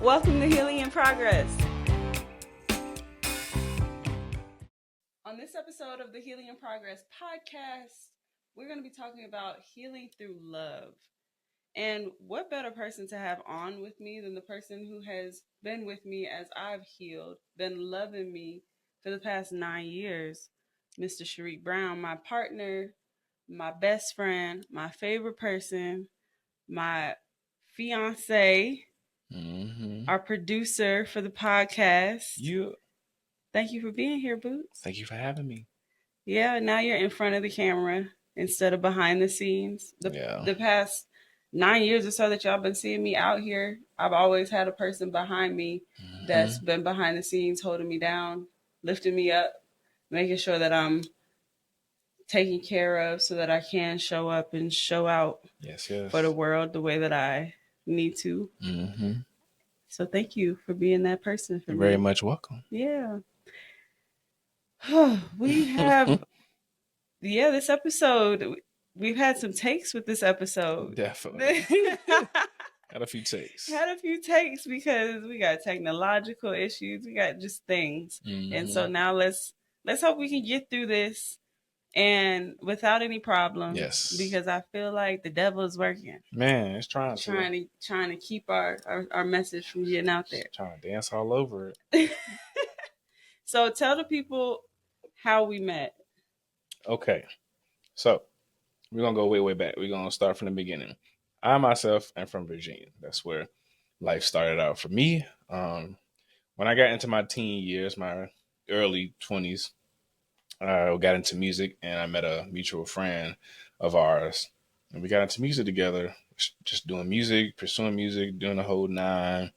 Welcome to Healing in Progress. On this episode of the Healing in Progress podcast, we're going to be talking about healing through love. And what better person to have on with me than the person who has been with me as I've healed, been loving me for the past 9 years, Mr. Sharique Brown, my partner, my best friend, my favorite person, my fiancé, our producer for the podcast. Thank you for being here, Boots. Thank you for having me. Yeah, now you're in front of the camera instead of behind the scenes. The past 9 years or so that y'all been seeing me out here, I've always had a person behind me that's been behind the scenes, holding me down, lifting me up, making sure that I'm taken care of so that I can show up and show out for the world the way that I need to. So thank you for being that person for me. You're very much welcome. Yeah. We have, this episode, we've had some takes with this episode. Definitely. Had a few takes because we got technological issues. We got just things. And so now let's hope we can get through this and without any problems. Yes. Because I feel like the devil is working. Man, it's trying to keep our message from getting out there. Trying to dance all over it. So tell the people how we met. Okay. So we're going to go way, way back. We're going to start from the beginning. I myself am from Virginia. That's where life started out for me. When I got into my teen years, my early 20s, I got into music and I met a mutual friend of ours. And we got into music together, just doing music, pursuing music, doing the whole nine.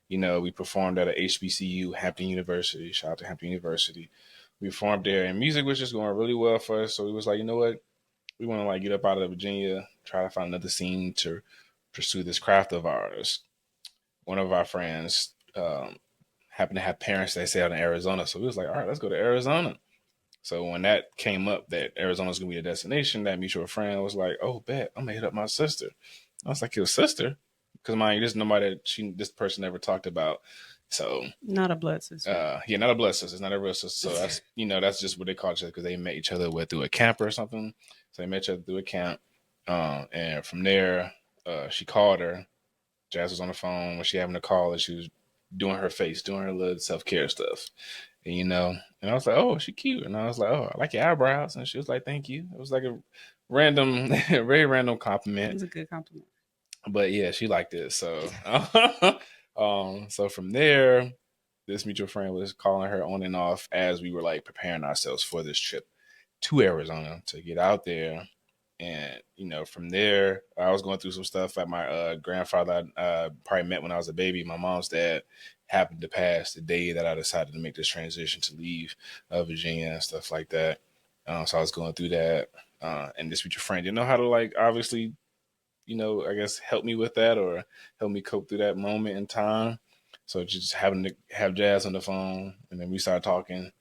You know, we performed at a HBCU, Hampton University. Shout out to Hampton University. We performed there and music was just going really well for us. So we was like, you know what? We want to get up out of Virginia, try to find another scene to pursue this craft of ours. One of our friends happened to have parents that stay out in Arizona. So we was like, all right, let's go to Arizona. So when that came up that Arizona's going to be the destination, that mutual friend was like, oh, bet, I'm going to hit up my sister. I was like, your sister? Because mind you, this is nobody that this person never talked about. So not a blood sister. Not a blood sister. It's not a real sister. So that's, that's just what they call each other because they met each other through a camp or something. So they met each other through a camp. And from there, she called her. Jazz was on the phone when she having a call and she was doing her face, doing her little self-care stuff. And, and I was like, oh, she cute. And I was like, oh, I like your eyebrows. And she was like, thank you. It was like a random, very random compliment. It was a good compliment. But yeah, she liked it. So, so from there, this mutual friend was calling her on and off as we were preparing ourselves for this trip to Arizona to get out there. And, from there, I was going through some stuff at my grandfather I probably met when I was a baby. My mom's dad happened to pass the day that I decided to make this transition to leave Virginia and stuff like that. So I was going through that. And this mutual friend didn't know how to obviously, I guess help me with that or help me cope through that moment in time. So just having to have Jazz on the phone and then we started talking.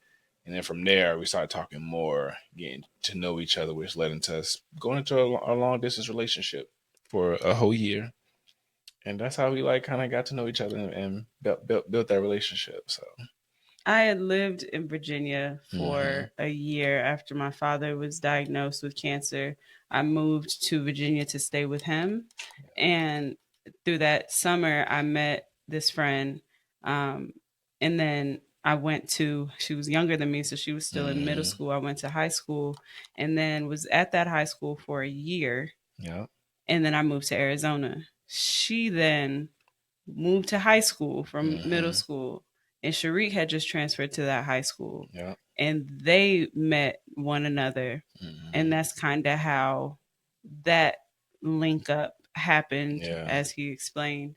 And then from there, we started talking more, getting to know each other, which led into us going into a long distance relationship for a whole year. And that's how we kind of got to know each other and built that relationship. So I had lived in Virginia for a year after my father was diagnosed with cancer. I moved to Virginia to stay with him. And through that summer, I met this friend. And then I went she was younger than me, so she was still in middle school. I went to high school and then was at that high school for a year. Yeah. And then I moved to Arizona. She then moved to high school from middle school. And Sharique had just transferred to that high school. Yeah. And they met one another. And that's kind of how that link up happened, as he explained.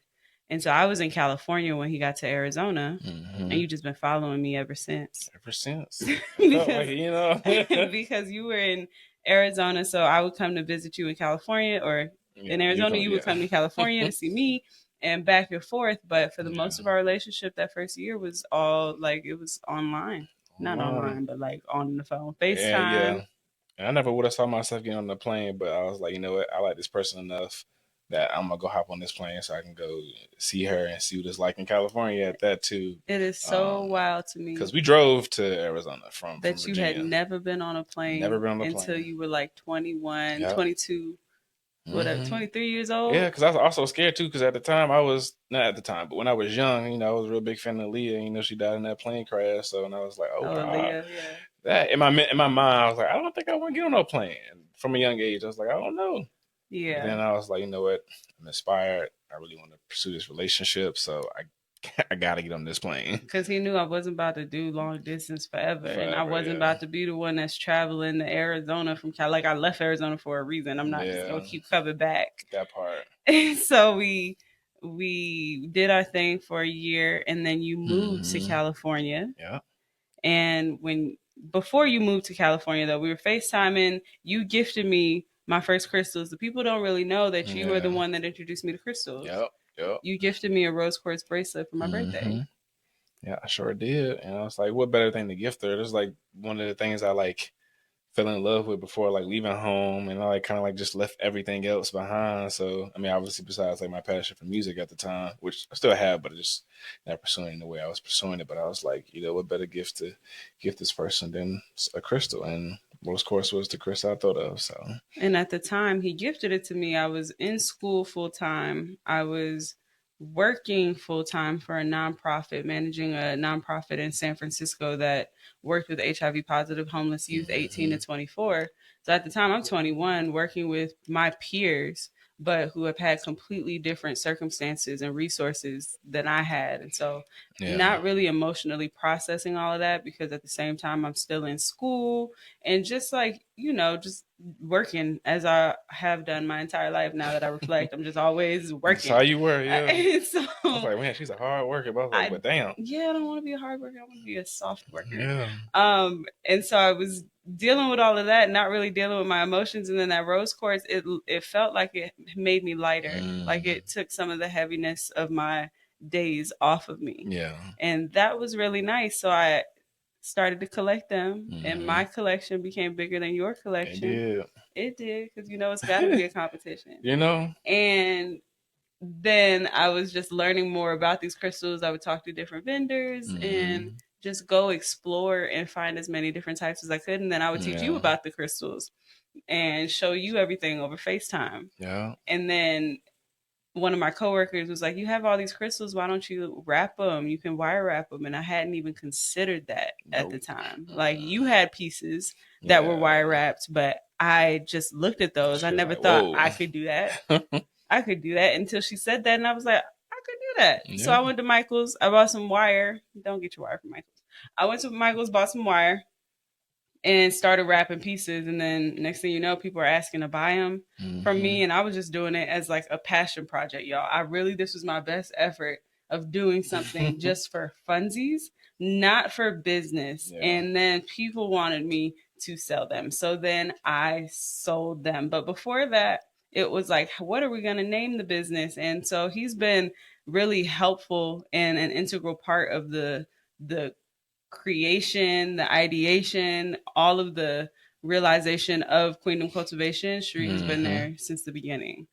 And so I was in California when he got to Arizona, and you've just been following me ever since. Because you were in Arizona, so I would come to visit you in California, or in Arizona, you would come to California to see me, and back and forth. But for the most of our relationship, that first year was all it was online. Not online, but on the phone, FaceTime. Yeah. And I never would have saw myself getting on the plane, but I was like, you know what? I like this person enough that I'm gonna go hop on this plane so I can go see her and see what it's like in California at that too. It is so wild to me because we drove to Arizona from that you had Virginia. never been on a plane, Never been on a until plane. you were like 21, Yep. 22, whatever, 23 years old. Yeah, because I was also scared too. Because at the time I was not at the time, but when I was young, I was a real big fan of Leah. She died in that plane crash. So, and I was like, Leah, yeah. That in my mind, I was like, I don't think I want to get on no plane. From a young age, I was like, I don't know. Yeah. But then I was like, you know what? I'm inspired. I really want to pursue this relationship, so I gotta get on this plane. Because he knew I wasn't about to do long distance forever, and I wasn't about to be the one that's traveling to Arizona from Cal. Like, I left Arizona for a reason. I'm not just gonna keep coming back. That part. So we did our thing for a year, and then you moved to California. Yeah. And before you moved to California, though, we were FaceTiming. You gifted me my first crystals. The people don't really know that you were the one that introduced me to crystals. Yep. You gifted me a rose quartz bracelet for my birthday. Yeah, I sure did. And I was like, what better thing to gift her? This is like one of the things I like fell in love with before like leaving home, and I like kind of like just left everything else behind. So I mean, obviously besides like my passion for music at the time, which I still have, but I just not pursuing it the way I was pursuing it. But I was like, what better gift to gift this person than a crystal? And rose quartz was the crystal I thought of. So, and at the time he gifted it to me, I was in school full time. I was working full time for a nonprofit, managing a nonprofit in San Francisco that worked with HIV positive homeless youth 18 to 24. So at the time, I'm 21, working with my peers, but who have had completely different circumstances and resources than I had. And so not really emotionally processing all of that, because at the same time, I'm still in school and just like, just working as I have done my entire life. Now that I reflect, I'm just always working. That's how you were, yeah. So I was like, man, she's a hard worker. But I was like, but damn. Yeah, I don't want to be a hard worker. I want to be a soft worker. Yeah. And so I was dealing with all of that, not really dealing with my emotions. And then that rose quartz, it felt like it made me lighter. Like it took some of the heaviness of my days off of me. Yeah. And that was really nice. So I started to collect them, and my collection became bigger than your collection. It did, because it's got to be a competition. And then I was just learning more about these crystals. I would talk to different vendors and just go explore and find as many different types as I could. And then I would teach you about the crystals and show you everything over FaceTime. Yeah. And then one of my coworkers was like, you have all these crystals, why don't you wrap them? You can wire wrap them. And I hadn't even considered that at the time. Like, you had pieces that were wire wrapped, but I just looked at those. I never thought I could do that. I could do that until she said that, and I was like, I could do that. Yeah. So I went to Michael's. I bought some wire. Don't get your wire from Michael's. I went to Michael's, bought some wire, and started wrapping pieces. And then next thing you know, people are asking to buy them from me, and I was just doing it as like a passion project, y'all. This was my best effort of doing something just for funsies, not for business. Yeah. And then people wanted me to sell them, so then I sold them. But before that, it was like, what are we going to name the business? And so he's been really helpful and an integral part of the creation, the ideation, all of the realization of Queendom Cultivation. Sharique has been there since the beginning.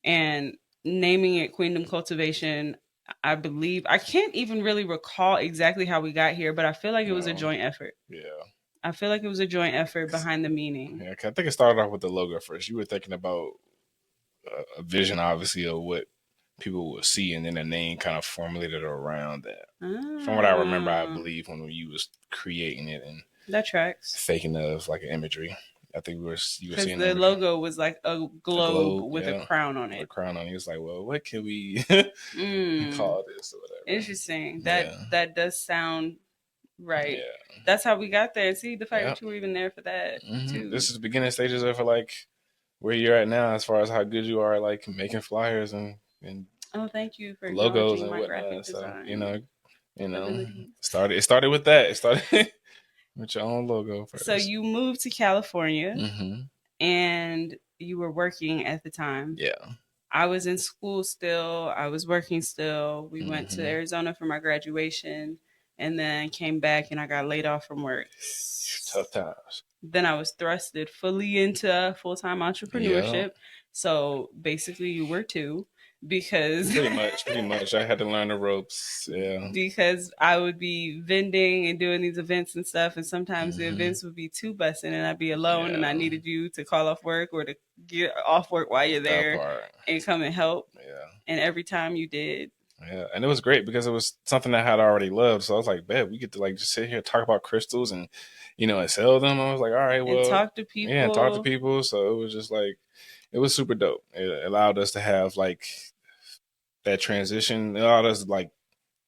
And naming it Queendom Cultivation, I believe, I can't even really recall exactly how we got here, but I feel like it was a joint effort. Yeah. I feel like it was a joint effort behind the meaning. Yeah, I think it started off with the logo first. You were thinking about a vision, obviously, of what people will see, and then the name kind of formulated around that. From what I remember, I believe when you was creating it, and that tracks, thinking of like an imagery. I think you were seeing the logo was like a globe with a crown on it. A crown on it. He was like, well, what can we call this or whatever? Interesting. That does sound right. Yeah. That's how we got there. See, the fact that you were even there for that too. This is the beginning stages of like where you're at now, as far as how good you are, like making flyers and oh, thank you for logos and my whatnot. Graphic design. So it started with that. It started with your own logo first. So you moved to California, and you were working at the time. Yeah. I was in school still. I was working still. We went to Arizona for my graduation, and then came back, and I got laid off from work. Tough times. Then I was thrusted fully into full-time entrepreneurship. So basically, you were two because pretty much. I had to learn the ropes. Yeah. because I would be vending and doing these events and stuff, and sometimes the Mm-hmm. events would be too bussing, and I'd be alone, and I Yeah. needed you to call off work or to get off work while you're That there part. and come and help. Yeah. And every time you did, Yeah, and it was great because it was something I had already loved. So I was like, "Bet we get to like just sit here and talk about crystals and and sell them." I was like, "All right, and well, talk to yeah, and talk to people. people." So it was just like it was super dope. It allowed us to have like that transition. It allowed us to like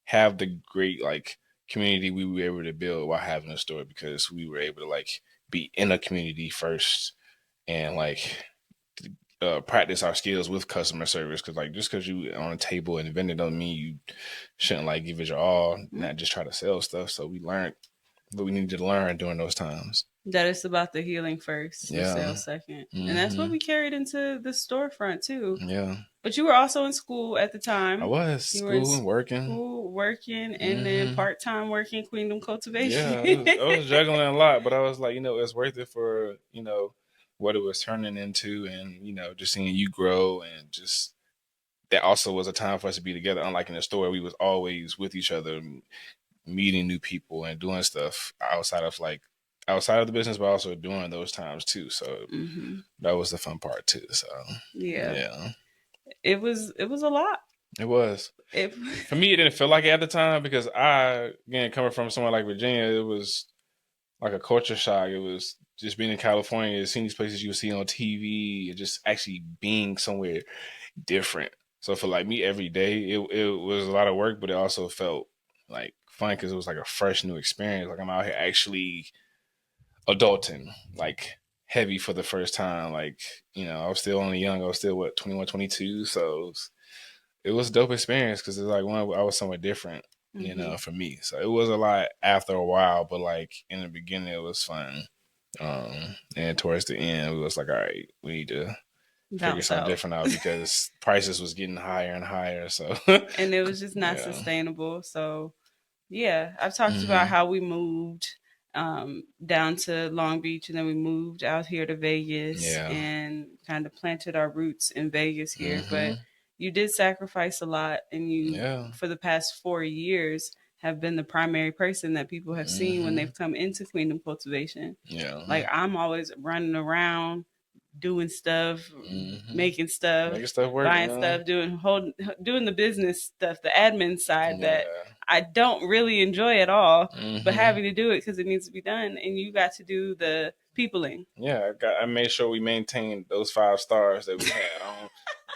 have the great like community we were able to build while having a store because we were able to like be in a community first and like practice our skills with customer service because like just because you on a table and vending don't mean you shouldn't like give it your all, not just try to sell stuff. So we learned what we needed to learn during those times. That it's about the healing first, the Yeah. sales second. And that's what Mm-hmm. we carried into the storefront too. Yeah. But you were also in school at the I time. was You were in school and working. school working and then Mm-hmm. part time working Queendom Cultivation. Yeah, I was juggling a lot, but I was like, it's worth it for what it was turning into, and just seeing you grow, and just that also was a time for us to be together. Unlike in the store, we was always with each other, meeting new people and doing stuff outside of the business, but also during those times too. So Mm-hmm. that was the fun part too. So Yeah, yeah, it was a lot. it was. It For me, it didn't feel like it at the time because again, coming from somewhere like Virginia, it was like a culture shock. It was just being in California, seeing these places you would see on TV, and just actually being somewhere different. So for like me, every day, it was a lot of work, but it also felt like fun because it was like a fresh new experience. Like I'm out here actually adulting, like heavy for the first time. Like I was still only young. I was still 21, 22. So it was a dope experience because it's like one I was somewhere different, mm-hmm. for me. So it was a lot after a while, but like in the beginning it was fun. And towards the end, we was like, all right, we need to figure Bounce something out. different out because prices was getting higher and higher. So And it was just not yeah. sustainable. So yeah, I've talked about Mm-hmm. how we moved down to Long Beach and then we moved out here to Vegas Yeah. and kind of planted our roots in Vegas here. Mm-hmm. But you did sacrifice a lot, and you, Yeah. for the past 4 years, have been the primary person that people have seen when Mm-hmm. they've come into Queendom Cultivation. Yeah. Like, I'm always running around doing stuff, Mm-hmm. making stuff, Making stuff work, buying stuff, doing the business stuff, the admin side that Yeah. I don't really enjoy at all, but Mm-hmm. having to do it because it needs to be done. And you got to do the peopling. Yeah, I made sure we maintained those 5 stars that we had.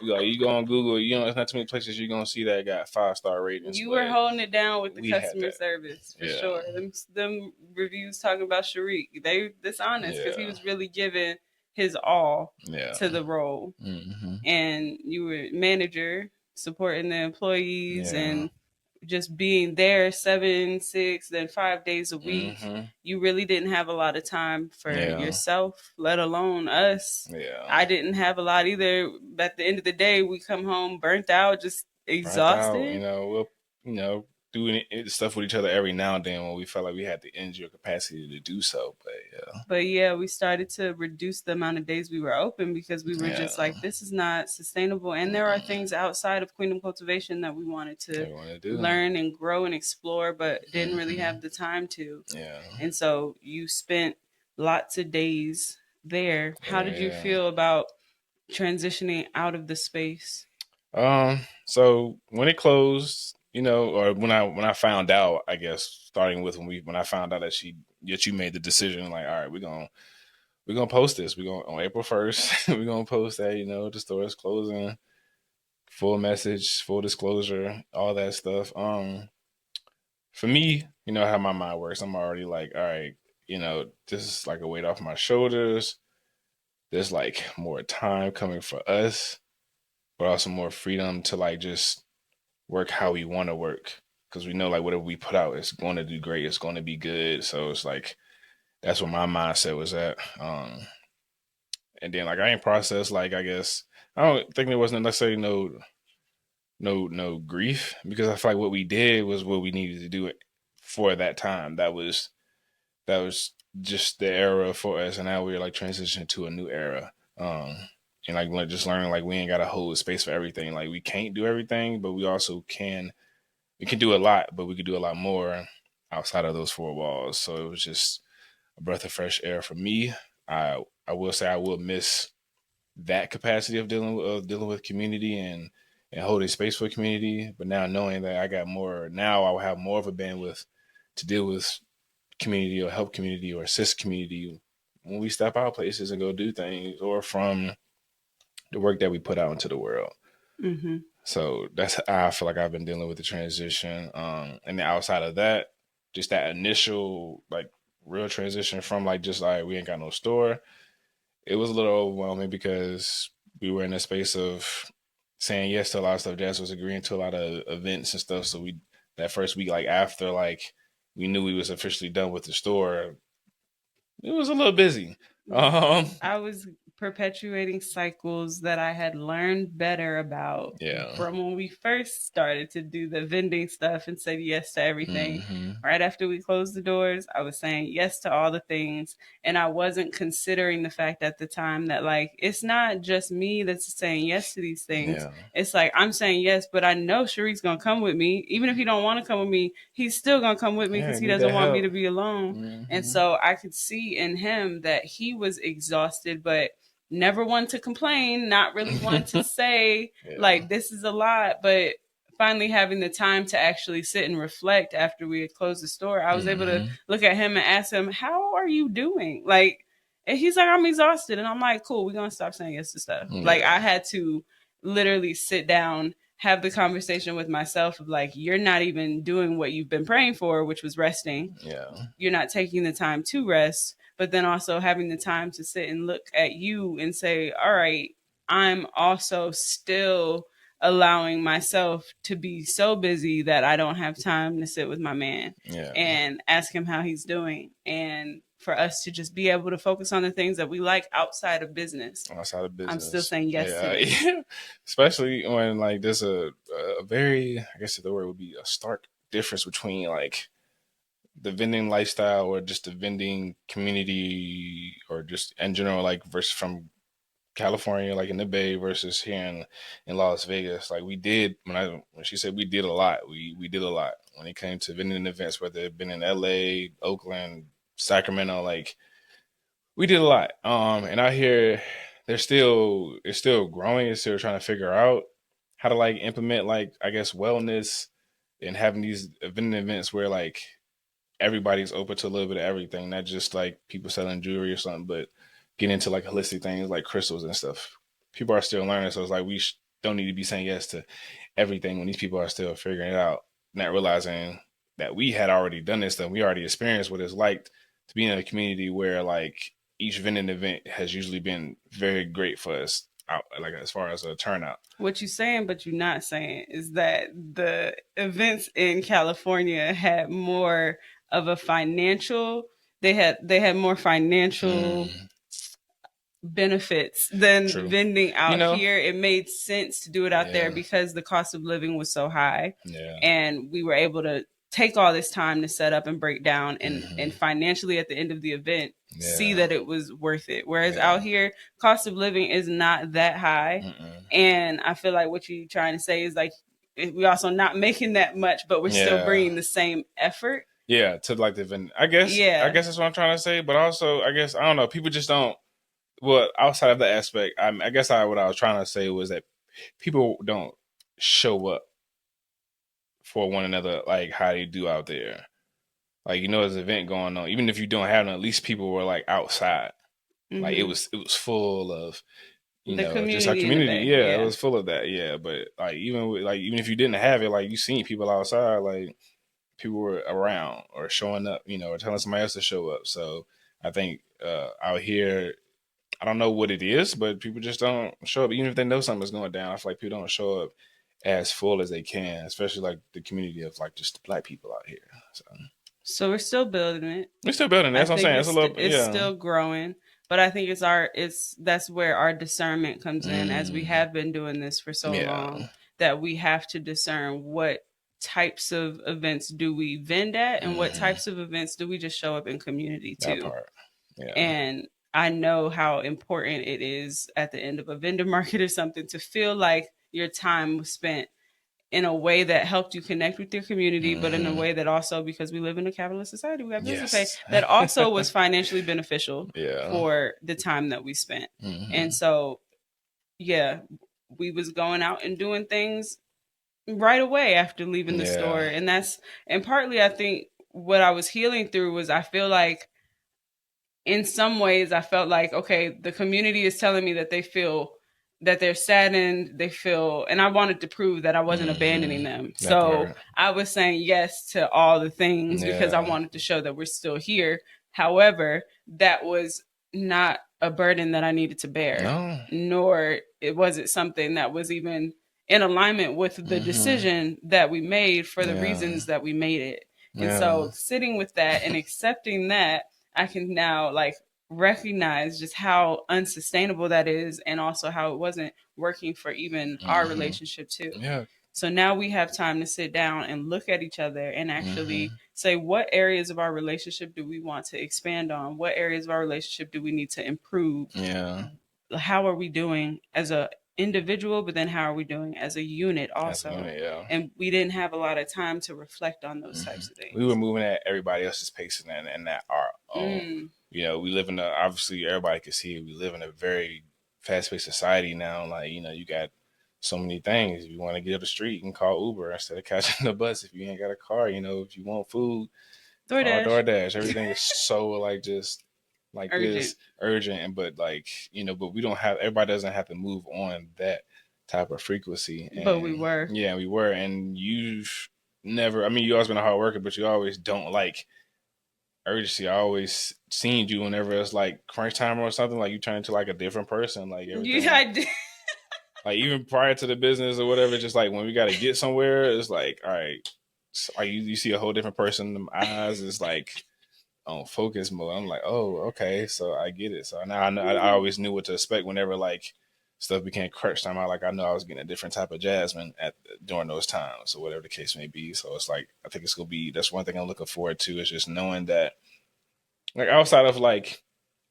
You go on Google, there's not too many places you're gonna see that got 5-star ratings, You were but holding it down with the we had customer that. service for Yeah, sure. Them reviews talking about Sharique, they dishonest because he yeah, was really giving his all yeah. to the role. Mm-hmm. And you were manager supporting the employees Yeah. and just being there 7, 6, then 5 days a week. Mm-hmm. You really didn't have a lot of time for Yeah. yourself, let alone us. Yeah. I didn't have a lot either. At the end of the day, we come home burnt out, just Burnt out. exhausted. We'll doing stuff with each other every now and then when we felt like we had the energy or capacity to do so. But yeah. But yeah, we started to reduce the amount of days we were open because we were Yeah. just like, this is not sustainable. And there are things outside of Queendom Cultivation that we wanted to learn and grow and explore, but didn't really have the time to. Yeah. And so you spent lots of days there. How did you feel about transitioning out of the space? So when it closed, or when I found out, I guess starting with when I found out that you made the decision, like, all right, we're gonna post this. We're gonna on April 1st, we're gonna post that, the store is closing, full message, full disclosure, all that stuff. For me, how my mind works, I'm already like, all right, this is like a weight off my shoulders. There's like more time coming for us, but also more freedom to like just work how we want to work because we know like whatever we put out is going to do great, it's going to be good. So it's like that's where my mindset was at. And then like I ain't processed, like, I guess I don't think there wasn't necessarily no grief because I feel like what we did was what we needed to do it for that time. That was just the era for us, and now we're like transitioning to a new era. and like just learning like we ain't got to hold space for everything. Like we can't do everything, but we also can. We can do a lot, but we could do a lot more outside of those four walls. So it was just a breath of fresh air for me. I will say I will miss that capacity of dealing with community and holding space for community. But now knowing that I got more, now I will have more of a bandwidth to deal with community or help community or assist community when we step out places and go do things, or from the work that we put out into the world. Mm-hmm. So that's how I feel like I've been dealing with the transition. And then outside of that, just that initial like real transition from like just like we ain't got no store. It was a little overwhelming because we were in a space of saying yes to a lot of stuff. Jazz was agreeing to a lot of events and stuff. So we that first week, like after like we knew we was officially done with the store, it was a little busy. I was perpetuating cycles that I had learned better about Yeah. from when we first started to do the vending stuff and said yes to everything. Mm-hmm. Right after we closed the doors, I was saying yes to all the things. And I wasn't considering the fact at the time that, like, it's not just me that's saying yes to these things. Yeah. It's like I'm saying yes, but I know Sharique's going to come with me. Even if he don't want to come with me, he's still going to come with me Yeah, because he need doesn't that want me help. to be alone. And Mm-hmm. so I could see in him that he was exhausted, but never one to complain, not really one to say, Yeah. like, this is a lot. But finally having the time to actually sit and reflect after we had closed the store, I was able to Mm-hmm. look at him and ask him, how are you doing? Like, and he's like, I'm exhausted. And I'm like, cool, we're going to stop saying yes to stuff. Like, Yeah. I had to literally sit down, have the conversation with myself of like, you're not even doing what you've been praying for, which was resting. Yeah. You're not taking the time to rest, but then also having the time to sit and look at you and say, all right, I'm also still allowing myself to be so busy that I don't have time to sit with my man Yeah. and ask him how he's doing, and for us to just be able to focus on the things that we like outside of business. Outside of I'm still business. saying yes to this. Yeah. Especially when like there's a very, I guess the word would be a stark difference between like the vending lifestyle or just the vending community or just in general, like versus from California, like in the Bay versus here in Las Vegas. Like we did when she said we did a lot, we did a lot when it came to vending events, whether it been in LA, Oakland, Sacramento, like we did a lot. And out here it's still growing, it's still trying to figure out how to like implement like I guess wellness and having these vending events where like everybody's open to a little bit of everything, not just like people selling jewelry or something, but getting into like holistic things like crystals and stuff. People are still learning, so it's like we don't need to be saying yes to everything when these people are still figuring it out, not realizing that we had already done this stuff. We already experienced what it's like to be in a community where like each vending event has usually been very great for us, out, like as far as a turnout. What you saying, but you're not saying, is that the events in California had more of a financial. They had more financial Mm, benefits than true. vending You out know, here. It made sense to do it out there yeah, because the cost of living was so high, yeah, and we were able to take all this time to set up and break down, and mm-hmm, financially at the end of the event see yeah, that it was worth it. Whereas yeah. out here, cost of living is not that high. Mm-mm. And I feel like what you're trying to say is like we also not making that much, but we're still Yeah, bringing the same effort. yeah. To like the event, I Yeah. guess that's what I'm trying to say. But also, I guess I don't know. People just don't. Well, outside of the aspect, I guess what I was trying to say was that people don't show up for one another like how they do out there. Like there's an event going on, even if you don't have them, at least people were like outside. Like Mm-hmm. it was full of The just our community in the community. Bay. Yeah, it Yeah. was full of that. Yeah, but like even if you didn't have it, like you seen people outside, like people were around or showing up, or telling somebody else to show up. So I think out here, I don't know what it is, but people just don't show up, even if they know something's going down. I feel like people don't show up as full as they can, especially like the community of like just the black people out here. So So we're still building it. we're still building. I That's what I'm think saying. It's a little, it's yeah. still growing, but I think it's that's where our discernment comes in, as we Mm, have been doing this for so yeah. long, that we have to discern what types of events do we vend at and what Hmm. types of events do we just show up in community That to. part. Yeah. And I know how important it is at the end of a vendor market or something to feel like your time was spent in a way that helped you connect with your community, but in a way that also, because we live in a capitalist society, we got bills to pay, Yes. that also was financially beneficial Yeah. for the time that we spent. And Mm-hmm. so, yeah, we was going out and doing things right away after leaving the store. Yeah. And partly I think what I was healing through was, I feel like in some ways I felt like, okay, the community is telling me that they feel that they're saddened, they feel, and I wanted to prove that I wasn't abandoning Mm-hmm. them. That So part. I was saying yes to all the things because I Yeah. wanted to show that we're still here. However, that was not a burden that I needed to bear, No. nor it was it something that was even in alignment with the Mm-hmm. decision that we made for the Yeah. reasons that we made it. And Yeah. so sitting with that and accepting that, I can now like recognize just how unsustainable that is, and also how it wasn't working for even our Mm-hmm. relationship too. Yeah. So now we have time to sit down and look at each other and actually Mm-hmm. say, what areas of our relationship do we want to expand on? What areas of our relationship do we need to improve? Yeah. How are we doing as a individual, but then how are we doing as a unit As a also? unit, yeah. And we didn't have a lot of time to reflect on those Mm-hmm. types of We were things. moving at everybody else's pace and at our own. Mm. You know, we live in a, obviously everybody can see it, we live in a very fast paced society now. Like, you know, you got so many things. If you want to get up the street, you can call Uber instead of catching the bus. If you ain't got a car, you know, if you want food, call DoorDash. DoorDash. Everything is so like just like Urgent. this urgent, and but like, you know, but we don't have, everybody doesn't have to move on that type of frequency. But we And were. yeah, we were. And you've never, I mean, you always been a hard worker, but you always don't like urgency. I always seen you whenever it's like crunch time or something, like you turn into like a different person, like Yeah, everything. I did. Like even prior to the business or whatever, just like when we got to get somewhere, it's like, all right, so, like you see a whole different person. The eyes is like on focus mode. I'm like, oh, okay, so I get it. So now I know, I always knew what to expect whenever like stuff became crunch time. I know I was getting a different type of Jasmine at during those times, or whatever the case may be. So it's like I think it's gonna be, that's one thing I'm looking forward to, is just knowing that like outside of like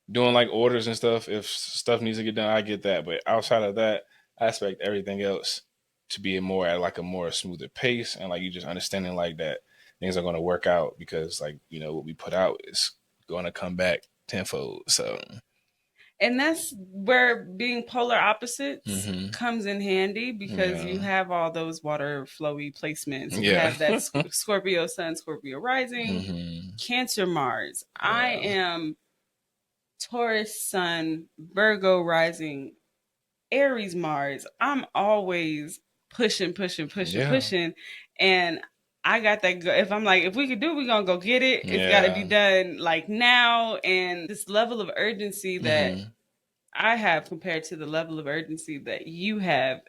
doing like orders and stuff, if stuff needs to get done, I get that. But outside of that, I expect everything else to be more at like a more smoother pace, and like you just understanding like that things are going to work out, because like, you know, what we put out is going to come back tenfold. So And that's where being polar opposites mm-hmm. comes in handy, because Yeah, you have all those water flowy placements. You yeah. have that Scorpio sun, Scorpio rising, Mm-hmm. Cancer Mars. I Yeah, am Taurus sun, Virgo rising, Aries Mars. I'm always pushing, pushing, pushing, yeah, pushing. And I got that. If I'm like, if we could do it, we're going to go get it. It's got to be yeah. done like now. And this level of urgency that Mm-hmm. I have compared to the level of urgency that you have,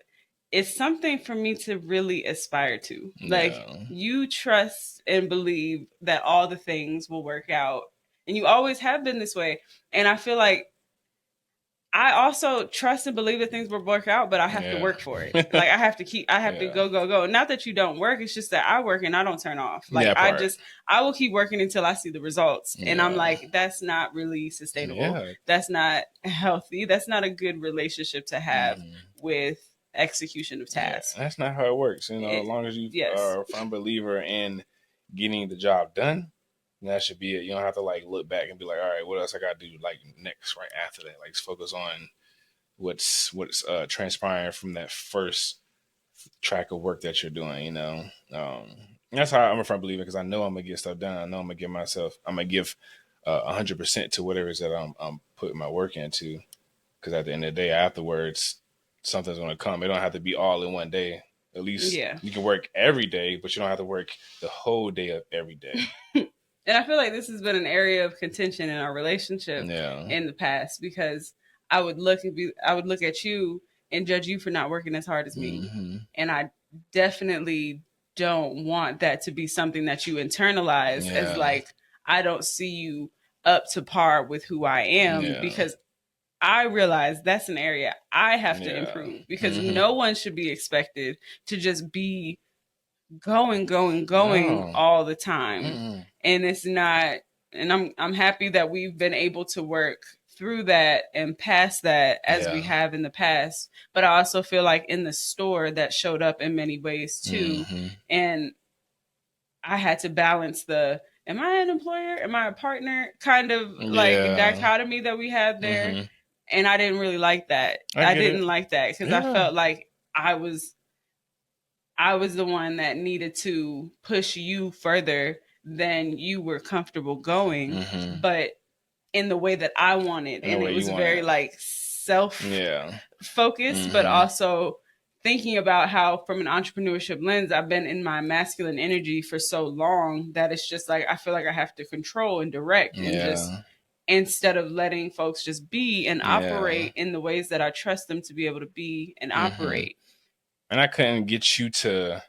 it's something for me to really aspire to. Like, Yeah, you trust and believe that all the things will work out. And you always have been this way. And I feel like I also trust and believe that things will work out, but I have to yeah. work for it. Like, I have to Yeah, go, go, go. Not that you don't work. It's just that I work and I don't turn off. Like, that part. I will keep working until I see the results. And I'm Yeah, like, that's not really sustainable. yeah. That's not healthy. That's not a good relationship to have Mm-hmm. with execution of Yeah, tasks. that's not how it works. You know, as It, long as you yes. are a firm believer in getting the job done, that should be it. You don't have to like look back and be like, all right, what else I got to do like next, right after that. Like, just focus on what's transpiring from that first track of work that you're doing. You know, that's how I'm a firm believer, because I know I'm gonna get stuff done. I know I'm gonna give 100% to whatever it is that I'm putting my work into. Because at the end of the day, afterwards, something's going to come. It don't have to be all in one day. At least Yeah. you can work every day, but you don't have to work the whole day of every day. And I feel like this has been an area of contention in our relationship Yeah. in the past, because I would look at you and judge you for not working as hard as me. Mm-hmm. And I definitely don't want that to be something that you internalize as Yeah. like, I don't see you up to par with who I am, Yeah. because I realize that's an area I have to Yeah. improve, because Mm-hmm. no one should be expected to just be going, going, going No. all the time. Mm-mm. And it's not, and I'm happy that we've been able to work through that and past that as we have in the past. But I also feel like in the store that showed up in many ways too. And I had to balance the, am I an employer? Am I a partner? Kind of like dichotomy that we had there. And I didn't really like that. I didn't like that because I felt like I was the one that needed to push you further than you were comfortable going, but in the way that I wanted. And it was very like self focused, but also thinking about how from an entrepreneurship lens, I've been in my masculine energy for so long that it's just like, I feel like I have to control and direct and just, instead of letting folks just be and operate in the ways that I trust them to be able to be and operate. And I couldn't get you to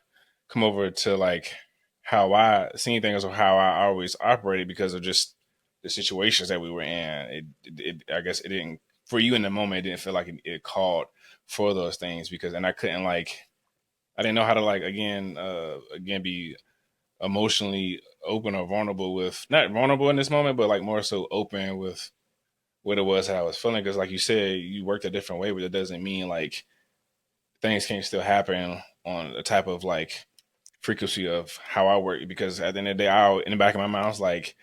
come over to like how I seen things or how I always operated because of just the situations that we were in. I guess it didn't, for you in the moment, it didn't feel like it called for those things because, and I couldn't like, I didn't know how to like, again, be emotionally open or vulnerable with, not vulnerable in this moment, but like more so open with what it was, how I was feeling. Cause like you said, you worked a different way, but it doesn't mean like things can't still happen on a type of like frequency of how I work. Because at the end of the day, in the back of my mind, I was like,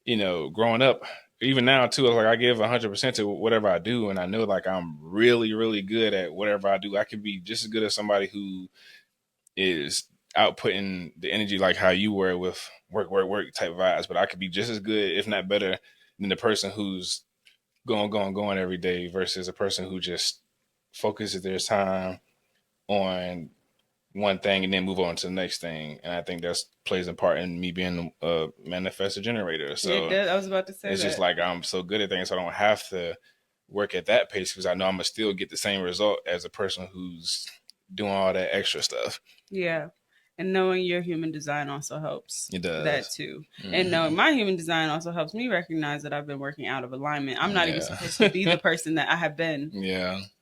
you know, growing up, even now too, like I give 100% to whatever I do. And I know like I'm really, really good at whatever I do. I could be just as good as somebody who is outputting the energy like how you were with work type vibes, but I could be just as good, if not better, than the person who's going every day versus a person who just focuses their time on one thing and then move on to the next thing. And I think that's plays a part in me being a manifestor generator. So I was about to say it's just like I'm so good at things, so I don't have to work at that pace because I know I'm gonna still get the same result as a person who's doing all that extra stuff. Yeah. And knowing your human design also helps. It does. That too. And knowing my human design also helps me recognize that I've been working out of alignment. I'm not even supposed to be the person that I have been.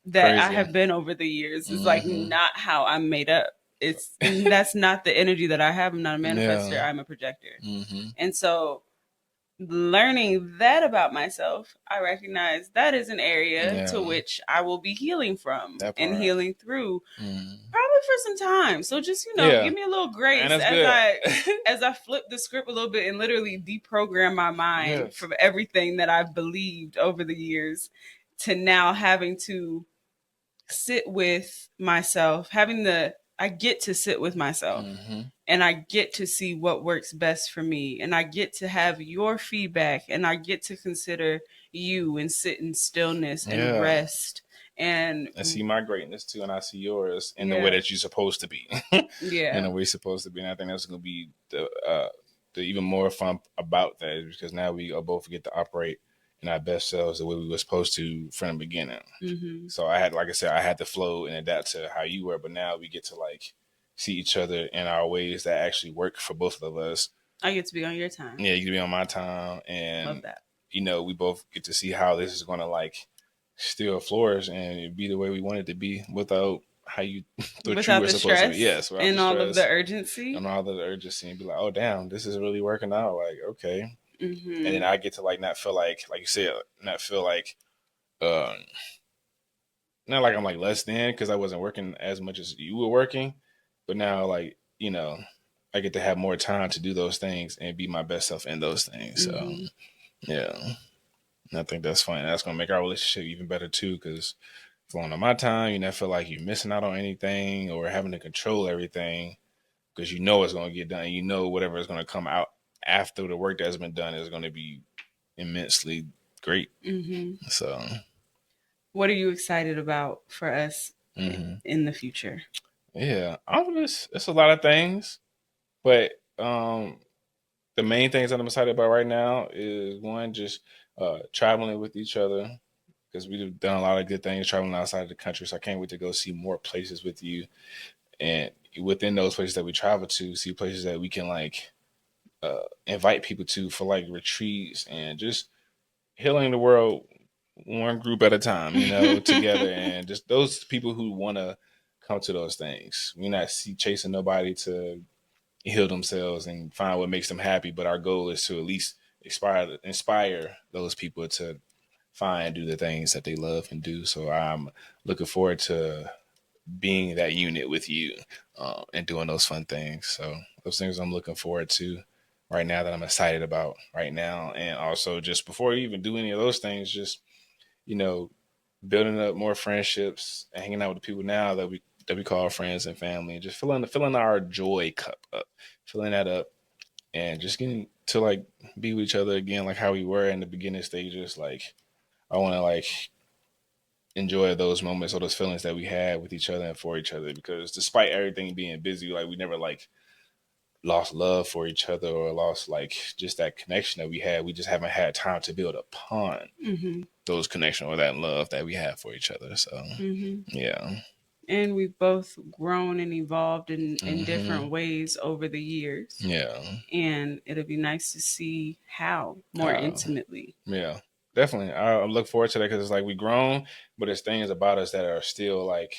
That crazy. I have been over the years. It's like not how I'm made up. That's not the energy that I have. I'm not a manifestor. I'm a projector. And so learning that about myself, I recognize that is an area to which I will be healing from and healing through probably for some time. So just, give me a little grace as I flip the script a little bit and literally deprogram my mind from everything that I've believed over the years to now having to sit with myself, I get to sit with myself and I get to see what works best for me. And I get to have your feedback and I get to consider you and sit in stillness and rest. And I see my greatness too, and I see yours in the way that you're supposed to be. In the way you're supposed to be. And I think that's going to be the even more fun about that because now we both get to operate in our best selves the way we were supposed to from the beginning. So I had to flow and adapt to how you were, but now we get to like see each other in our ways that actually work for both of us. I get to be on your time. Yeah, you get to be on my time, and love that. We both get to see how this is going to like still flourish and be the way we want it to be without how you thought you were supposed stress, to be. Yes, and all of the urgency. And all of the urgency, and be like, oh damn, this is really working out. Like, okay. And then I get to like not feel like you said, not feel like not like I'm like less than because I wasn't working as much as you were working, but now like I get to have more time to do those things and be my best self in those things. So yeah, and I think that's fun. That's gonna make our relationship even better too because flowing on my time, you never feel like you're missing out on anything or having to control everything because you know it's gonna get done. You know whatever is gonna come out after the work that's been done is gonna be immensely great. So what are you excited about for us in the future? Yeah, it's a lot of things, but the main things that I'm excited about right now is one, just traveling with each other because we've done a lot of good things traveling outside of the country. So I can't wait to go see more places with you, and within those places that we travel to, see places that we can like invite people to for like retreats and just healing the world one group at a time, together, and just those people who want to come to those things. We're not chasing nobody to heal themselves and find what makes them happy, but our goal is to at least inspire those people to find, do the things that they love and do. So I'm looking forward to being that unit with you, and doing those fun things. So those things I'm looking forward to right now, that I'm excited about right now. And also, just before you even do any of those things, just, you know, building up more friendships and hanging out with the people now that we call friends and family, and just filling our joy cup up, filling that up, and just getting to like be with each other again, like how we were in the beginning stages. Like I want to like enjoy those moments or those feelings that we had with each other and for each other, because despite everything being busy, like we never like lost love for each other or lost like just that connection that we had. We just haven't had time to build upon those connection or that love that we have for each other. So yeah. And we've both grown and evolved in Hmm. different ways over the years. Yeah. And it'll be nice to see how more intimately. Yeah. Definitely. I look forward to that, because it's like we grown, but there's things about us that are still like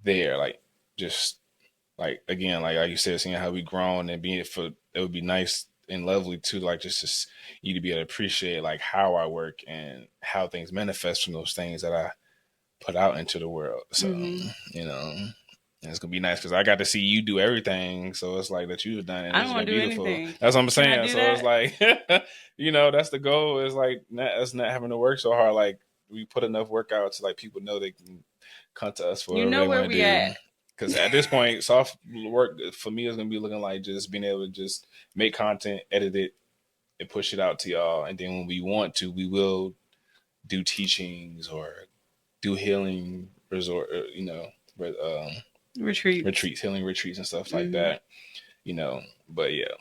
there, like just like again, like you said, seeing how we grown and being for it would be nice and lovely to like just to, you to be able to appreciate like how I work and how things manifest from those things that I put out into the world. So you know, and it's gonna be nice because I got to see you do everything. So it's like that you've done, and I it's don't been want to do beautiful. anything. That's what I'm Can I saying. do So that? it's like, you know, that's the goal. Is like us not having to work so hard. Like we put enough work out to like people know they can come to us for You whatever know they where want to we do. at. Because at this point, soft work for me is gonna be looking like just being able to just make content, edit it, and push it out to y'all. And then when we want to, we will do teachings or do healing resort, you know, Retreats. retreats, healing retreats and stuff like that, you know. But yeah,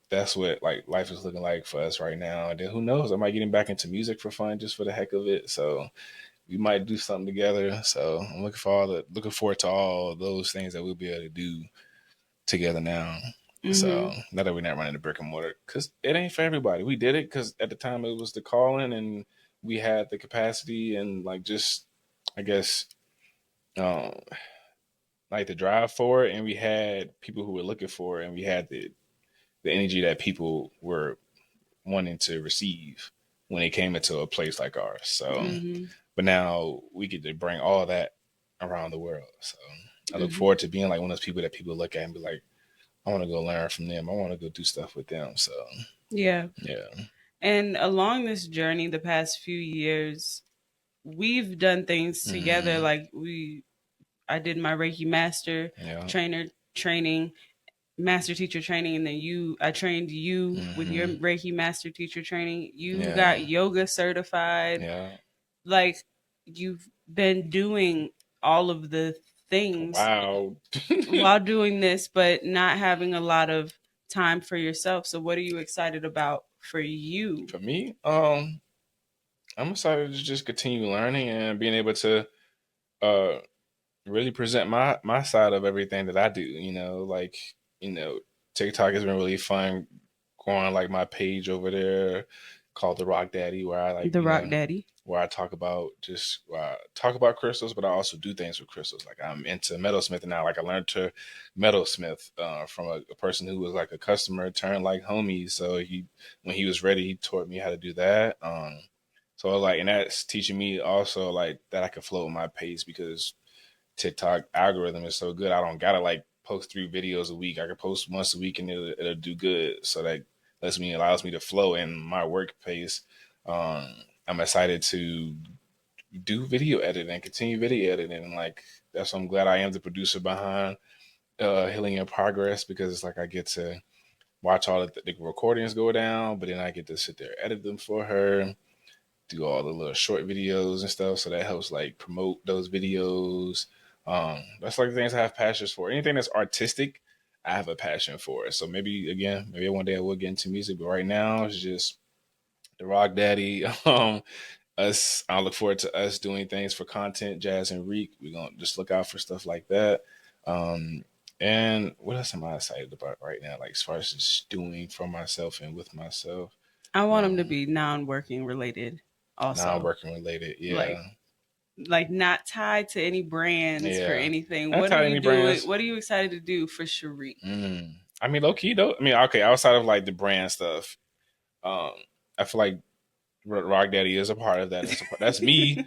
that's what like life is looking like for us right now. And then who knows? I might get him back into music for fun, just for the heck of it. So we might do something together. So I'm looking forward to all those things that we'll be able to do together now. So now that we're not running the brick and mortar, because it ain't for everybody. We did it because at the time it was the calling, and we had the capacity and like just I guess um like the drive for it, and we had people who were looking for it, and we had the energy that people were wanting to receive when they came into a place like ours. So, but now we get to bring all that around the world. So I look forward to being like one of those people that people look at and be like, I want to go learn from them. I want to go do stuff with them. So Yeah. yeah. And along this journey, the past few years, we've done things together. Like I did my Reiki master Yeah. trainer training, master teacher training, and then I trained you with your Reiki master teacher training. You got yoga certified. Yeah. Like you've been doing all of the things Wow. while doing this, but not having a lot of time for yourself. So what are you excited about for you? For me, I'm excited to just continue learning and being able to uh really present my side of everything that I do. You know, like TikTok has been really fun. Going like my page over there called the Rock Daddy, where I like The Rock Daddy. where I talk about talk about crystals, but I also do things with crystals. Like I'm into metalsmith now. Like I learned to metalsmith from a person who was like a customer turned like homie. So when he was ready, he taught me how to do that. So like, and that's teaching me also like that I can flow at my pace, because TikTok algorithm is so good. I don't gotta like post 3 videos a week. I can post once a week and it'll do good. So that allows me to flow in my work pace. Um, I'm excited to do video editing and continue video editing. Like that's I'm glad I am the producer behind Healing in Progress, because it's like I get to watch all the recordings go down, but then I get to sit there edit them for her, do all the little short videos and stuff. So that helps like promote those videos. That's like the things I have passions for. Anything that's artistic, I have a passion for it. So maybe one day I will get into music, but right now it's just the Rock Daddy. I look forward to us doing things for content, Jazz and Rique. We're gonna just look out for stuff like that. Um, and what else am I excited about right now? Like as far as just doing for myself and with myself. I want them to be non-working related also. Non-working related, Like yeah. not tied to any brands for Yeah. anything. Not What are tied to you any doing? brands. What are you excited to do for Sharique? I mean, low key though. I mean, okay, outside of like the brand stuff, I feel like Rock Daddy is a part of that. That's me.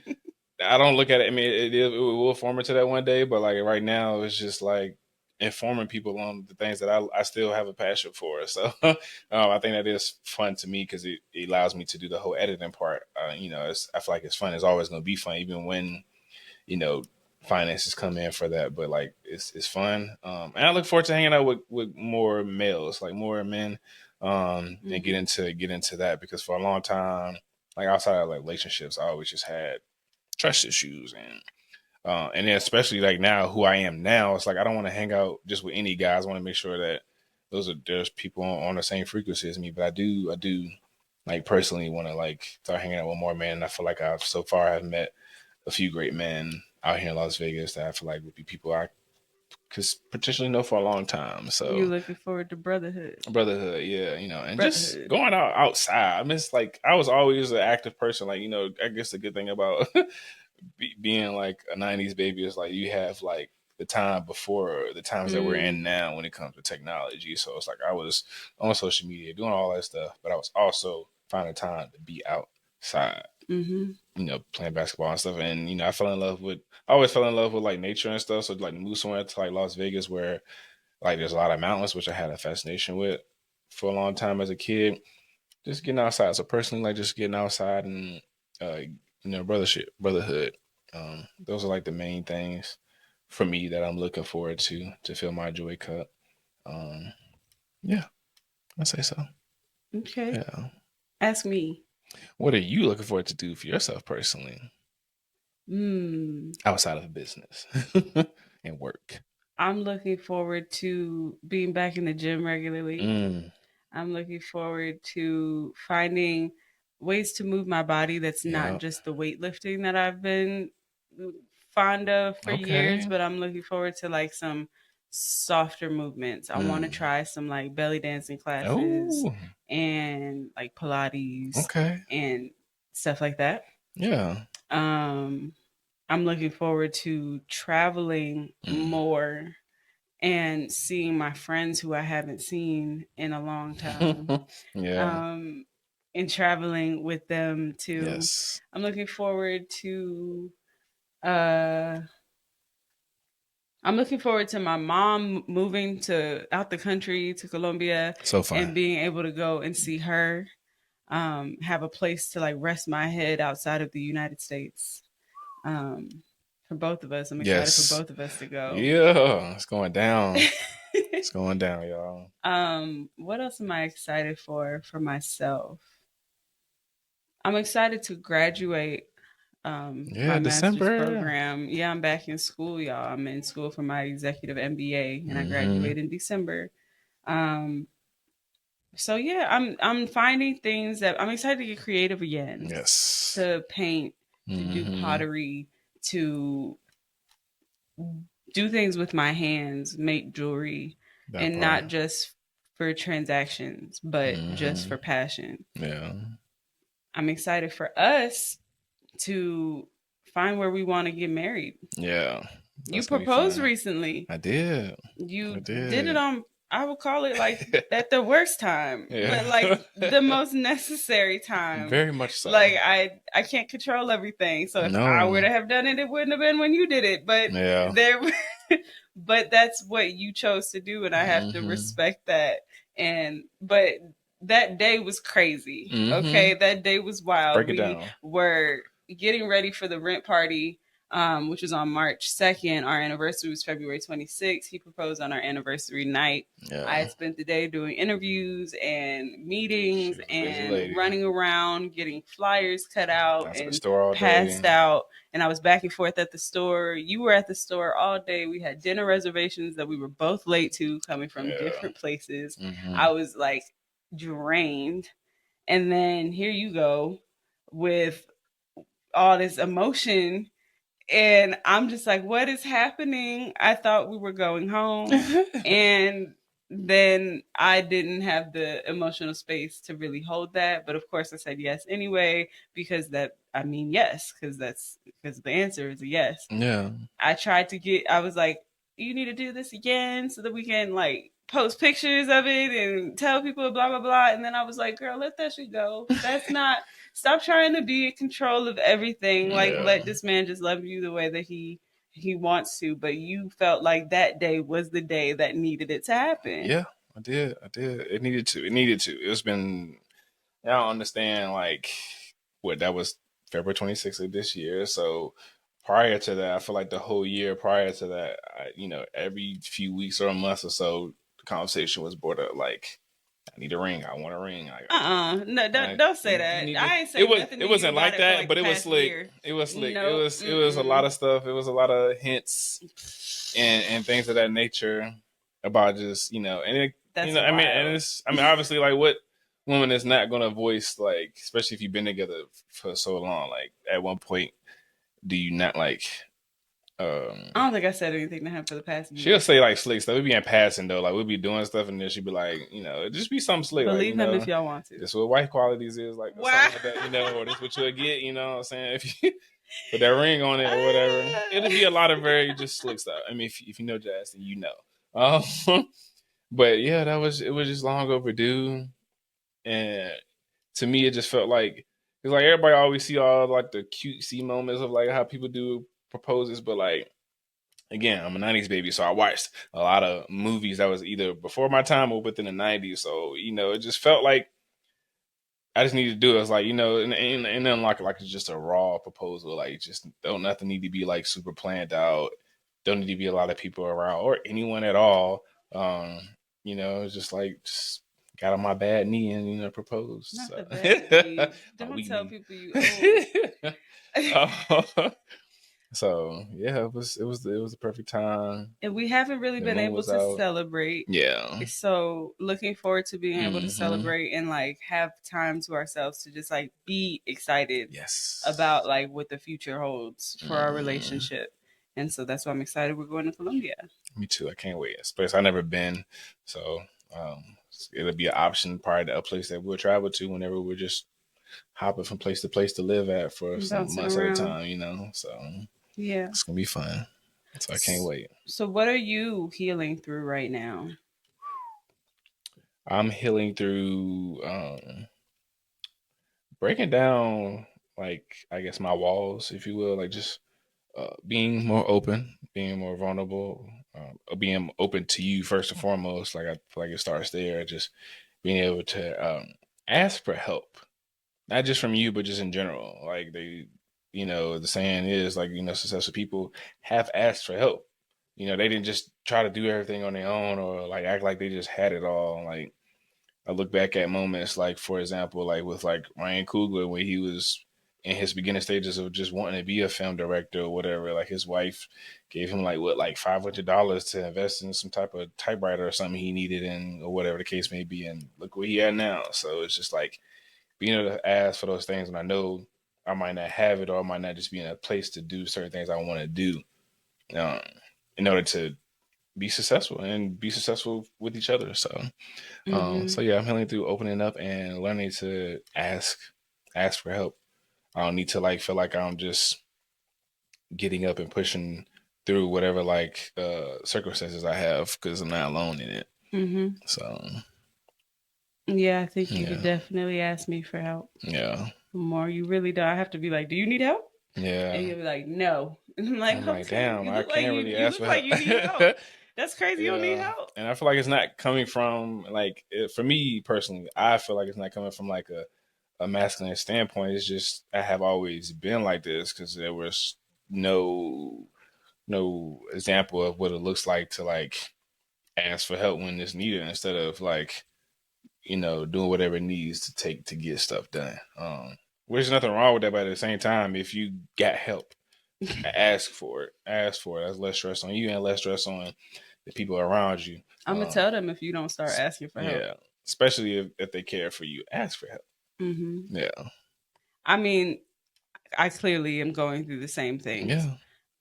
I don't look at it. I mean, it will form into that one day, but like right now, it's just like informing people on the things that I still have a passion for. So I think that is fun to me because it allows me to do the whole editing part. I feel like it's fun. It's always going to be fun, even when you know finances come in for that. But like it's fun, and I look forward to hanging out with more males, like more men, and get into that because for a long time, like outside of like relationships, I always just had trust issues and then especially like now who I am now, it's like I don't want to hang out just with any guys. I want to make sure that there's people on the same frequency as me. But I do like personally want to like start hanging out with more men. And I feel like I've met a few great men out here in Las Vegas that I feel like would be people I could potentially know for a long time. You So looking forward to brotherhood? brotherhood, yeah, and just Brotherhood. going outside. I mean, it's like I was always an active person. Like I guess the good thing about being like a 90s baby is like you have like the time before the times that we're in now when it comes to technology. So it's like I was on social media doing all that stuff, but I was also finding time to be outside, playing basketball and stuff. And I always fell in love with like nature and stuff. So like move somewhere to like Las Vegas where like there's a lot of mountains, which I had a fascination with for a long time as a kid. Just getting outside. So personally, like just getting outside and brotherhood. Those are like the main things for me that I'm looking forward to fill my joy cup. Um, yeah, I say so. Okay. Yeah. Ask me. What are you looking forward to do for yourself personally Hmm. outside of business and work? I'm looking forward to being back in the gym regularly. Mm, I'm looking forward to finding ways to move my body that's not yeah. just the weightlifting that I've been fond of for years, Okay. but I'm looking forward to like some softer movements. I want to Mm. try some like belly dancing classes Oh. and like Pilates Okay. and stuff like that. Yeah. Um, I'm looking forward to traveling Mm. more and seeing my friends who I haven't seen in a long time. Yeah. Um, and traveling with them too. Yes. I'm looking forward to uh I'm looking forward to my mom moving to out the country to Colombia So fun. and being able to go and see her. Have a place to like rest my head outside of the United States. Um, for both of us, I'm excited for Yes. both of us to go. Yeah. It's going down. It's going down, y'all. What else am I excited for myself? I'm excited to graduate my Yeah, master's December. program. Yeah, I'm back in school, y'all. I'm in school for my executive MBA, and I Mm-hmm. graduate in December. Um, so yeah, I'm finding things that I'm excited to get creative again, Yes. to paint, to do Mm-hmm. pottery, to do things with my hands, make jewelry, That and part. not just for transactions, but just Mm-hmm. for passion. Yeah. I'm excited for us to find where we want to get married. Yeah. You That's gonna be proposed fun. recently. I did. I You did it did. on, I would call it like at the worst time, Yeah. but like the most necessary time. Very much so. Like I can't control everything. So if I were No. to have done it, it wouldn't have been when you did it. But Yeah. there but that's what you chose to do and I have to Mm-hmm. respect that. And but that day was crazy. Mm-hmm. Okay, that day was wild. Break it We down. were getting ready for the rent party, which was on March 2nd. Our anniversary was February 26th. He proposed on our anniversary night. I Yeah. had spent the day doing interviews and meetings She was a busy and lady. running around getting flyers cut out Out to the and store all passed day. out. And I was back and forth at the store. You were at the store all day. We had dinner reservations that we were both late to, coming from Yeah. different places. Mm-hmm. I was like drained. And then here you go with all this emotion. And I'm just like, what is happening? I thought we were going home. And then I didn't have the emotional space to really hold that. But of course, I said yes anyway, because yes, because the answer is a yes. Yeah. I was like, you need to do this again so that we can like post pictures of it and tell people blah blah blah. And then I was like, girl, let that shit go. That's not. Stop trying to be in control of everything. Like, let this man just love you the way that he wants to. But you felt like that day was the day that needed it to happen. Yeah, I did. It needed to. It's been. I don't understand like what that was February 26th of this year. So prior to that, I feel like the whole year prior to that, every few weeks or a month or so, the conversation was brought up like, I need a ring. I want a ring. No, don't say that. I ain't saying nothing to it you wasn't about like it for that, like but the it was past slick. year. It was slick. Nope. It was a lot of stuff. It was a lot of hints and things of that nature about just, and it, That's I mean, wild. and obviously like what woman is not going to voice, like, especially if you've been together for so long, like at one point, do you not like, I don't think I said anything to him for the past year. she'll say like slick stuff. We'd be in passing though, like we'd be doing stuff, and then she'd be like, just be something slick. Believe like, him if y'all want to. This is what wife qualities is, like, or something like that, or this is what you'll get, you know what I'm saying? If you put that ring on it or whatever, it'll be a lot of very just slick stuff. I mean, if you know jazz, then you know. But yeah, it was just long overdue, and to me, it just felt like it's like everybody always see all like the cutesy moments of like how people do proposes, but like, again, I'm a 90s baby, so I watched a lot of movies that was either before my time or within the 90s. So, it just felt like I just needed to do it. It's like, and then like it's just a raw proposal. Like, just don't nothing need to be like super planned out. Don't need to be a lot of people around or anyone at all. It's just like, just got on my bad knee and, proposed. Not so. the bad knee. Don't tell people you old. So yeah, it was the perfect time. And we haven't really been able to celebrate. Yeah. So looking forward to being able to celebrate and like have time to ourselves to just like be excited about like what the future holds for our relationship. And so that's why I'm excited we're going to Colombia. Me too. I can't wait. It's a place I've never been. So it'll be an option, probably a place that we'll travel to whenever we're just hopping from place to live at for some months at a time, So yeah, it's gonna be fun. So I can't wait. So what are you healing through right now? I'm healing through breaking down, like, I guess my walls, if you will, like just being more open, being more vulnerable, being open to you first and foremost. Like, I feel like it starts there, just being able to ask for help, not just from you, but just in general. Like, the saying is like, successful people have asked for help. They didn't just try to do everything on their own or like act like they just had it all. Like, I look back at moments like, for example, like with like Ryan Coogler when he was in his beginning stages of just wanting to be a film director or whatever. Like, his wife gave him like $500 to invest in some type of typewriter or something he needed, and or whatever the case may be. And look where he at now. So it's just like being able to ask for those things when I know I might not have it or I might not just be in a place to do certain things I want to do, in order to be successful and be successful with each other. So, so yeah, I'm healing through opening up and learning to ask for help. I don't need to like feel like I'm just getting up and pushing through whatever like circumstances I have, because I'm not alone in it. So yeah, I think you could definitely ask me for help. Yeah. More you really don't. I have to be like, do you need help? Yeah. And you'll be like, no. And I'm like, okay, damn, I can't really ask for help. You need help. That's crazy. You don't need help. And I feel like it's not coming from like, for me personally, I feel like it's not coming from like a masculine standpoint. It's just I have always been like this because there was no example of what it looks like to like ask for help when it's needed, instead of like, doing whatever it needs to take to get stuff done. There's nothing wrong with that, but at the same time, if you got help, ask for it. That's less stress on you and less stress on the people around you. I'm gonna tell them if you don't start asking for help. Yeah, especially if they care for you, ask for help. Yeah. I mean, I clearly am going through the same things.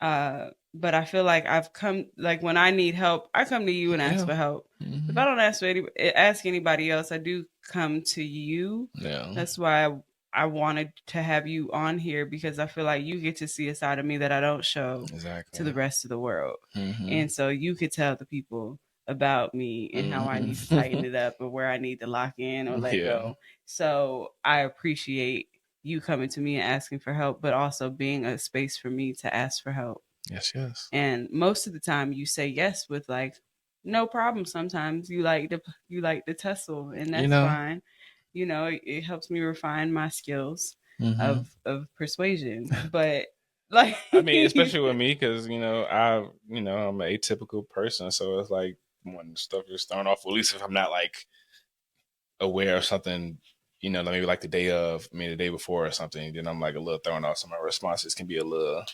Yeah. But I feel like I've come, like when I need help, I come to you and ask for help. If I don't ask anybody else, I do come to you. Yeah. That's why I wanted to have you on here, because I feel like you get to see a side of me that I don't show to the rest of the world. And so you could tell the people about me and how I need to tighten it up or where I need to lock in or let Yeah. go. So I appreciate you coming to me and asking for help, but also being a space for me to ask for help. Yes, yes. And most of the time you say yes with like no problem. Sometimes you like to tussle, and You that's know. fine. It helps me refine my skills Mm-hmm. of persuasion. But like I mean, especially with me, because I'm an atypical person, so it's like when stuff is thrown off. At least if I'm not like aware of something, maybe like the day of, I mean, the day before or something, then I'm like a little thrown off. So my responses can be a little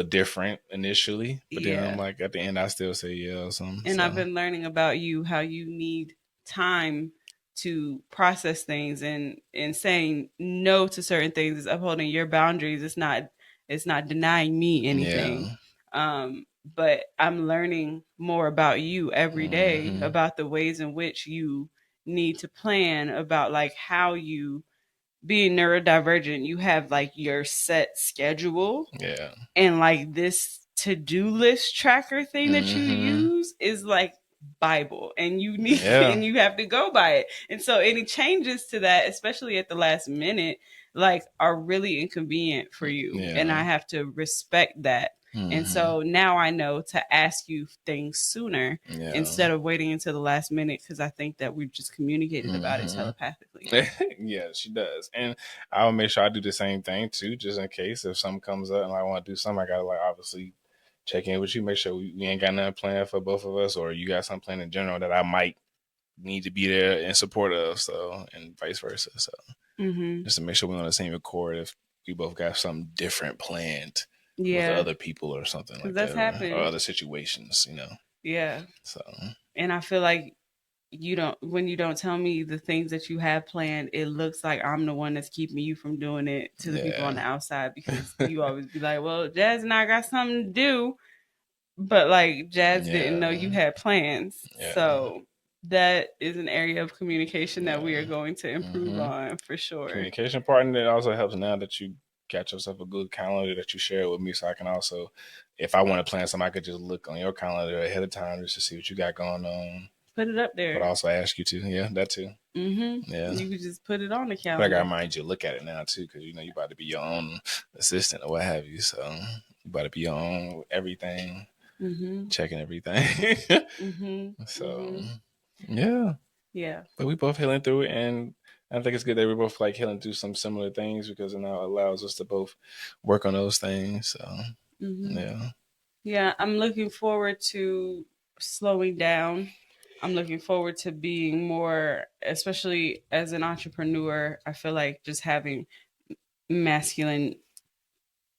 different initially, but then I'm yeah. like at the end, I still say yeah or something. And I've So been learning about you how you need time to process things, and saying no to certain things is upholding your boundaries. It's not denying me anything. yeah. But I'm learning more about you every day, Hmm. about the ways in which you need to plan, about like how you, being neurodivergent, you have like your set schedule, Yeah. and like this to-do list tracker thing that you Hmm. use is like Bible, and you need Yeah. and you have to go by it. And so any changes to that, especially at the last minute, like are really inconvenient for you, and Yeah. I have to respect that. And Hmm. so now I know to ask you things sooner Yeah. instead of waiting until the last minute, because I think that we've just communicated about it Hmm. telepathically. Yeah, she does, and I'll make sure I do the same thing too, just in case if something comes up and I want to do something, I gotta like obviously check in with you, make sure we ain't got nothing planned for both of us, or you got something planned in general that I might need to be there in support of, so and vice versa. So Mm-hmm. just to make sure we're on the same accord if we both got something different planned with Yeah, other people or something because like that's that, or happened. other situations. Yeah. So And I feel like when you don't tell me the things that you have planned, it looks like I'm the one that's keeping you from doing it to the people on yeah. the outside, because you always be like, well, Jazz and I got something to do, but like Jazz didn't know you Yeah. had plans. Yeah. So that is an area of communication that we Yeah. are going to improve Hmm. on for sure. Communication part, and it also helps now that you got yourself a good calendar that you share with me, so I can also, if I want to plan something, I could just look on your calendar ahead of time just to see what you got going on. Put it up But there. also ask you to, yeah, that too, yeah. You could just put it on the But I gotta calendar. remind you to look at it now too, because you about to be your own assistant or what have you. So you about to be your own everything, Mm-hmm. checking everything. Mm-hmm. So Mm-hmm. yeah, Yeah. but we both healing through it, and I think it's good that we're both like healing through some similar things because it now allows us to both work on those things. So Mm-hmm. yeah. Yeah, I'm looking forward to slowing down. I'm looking forward to being more, especially as an entrepreneur. I feel like just having masculine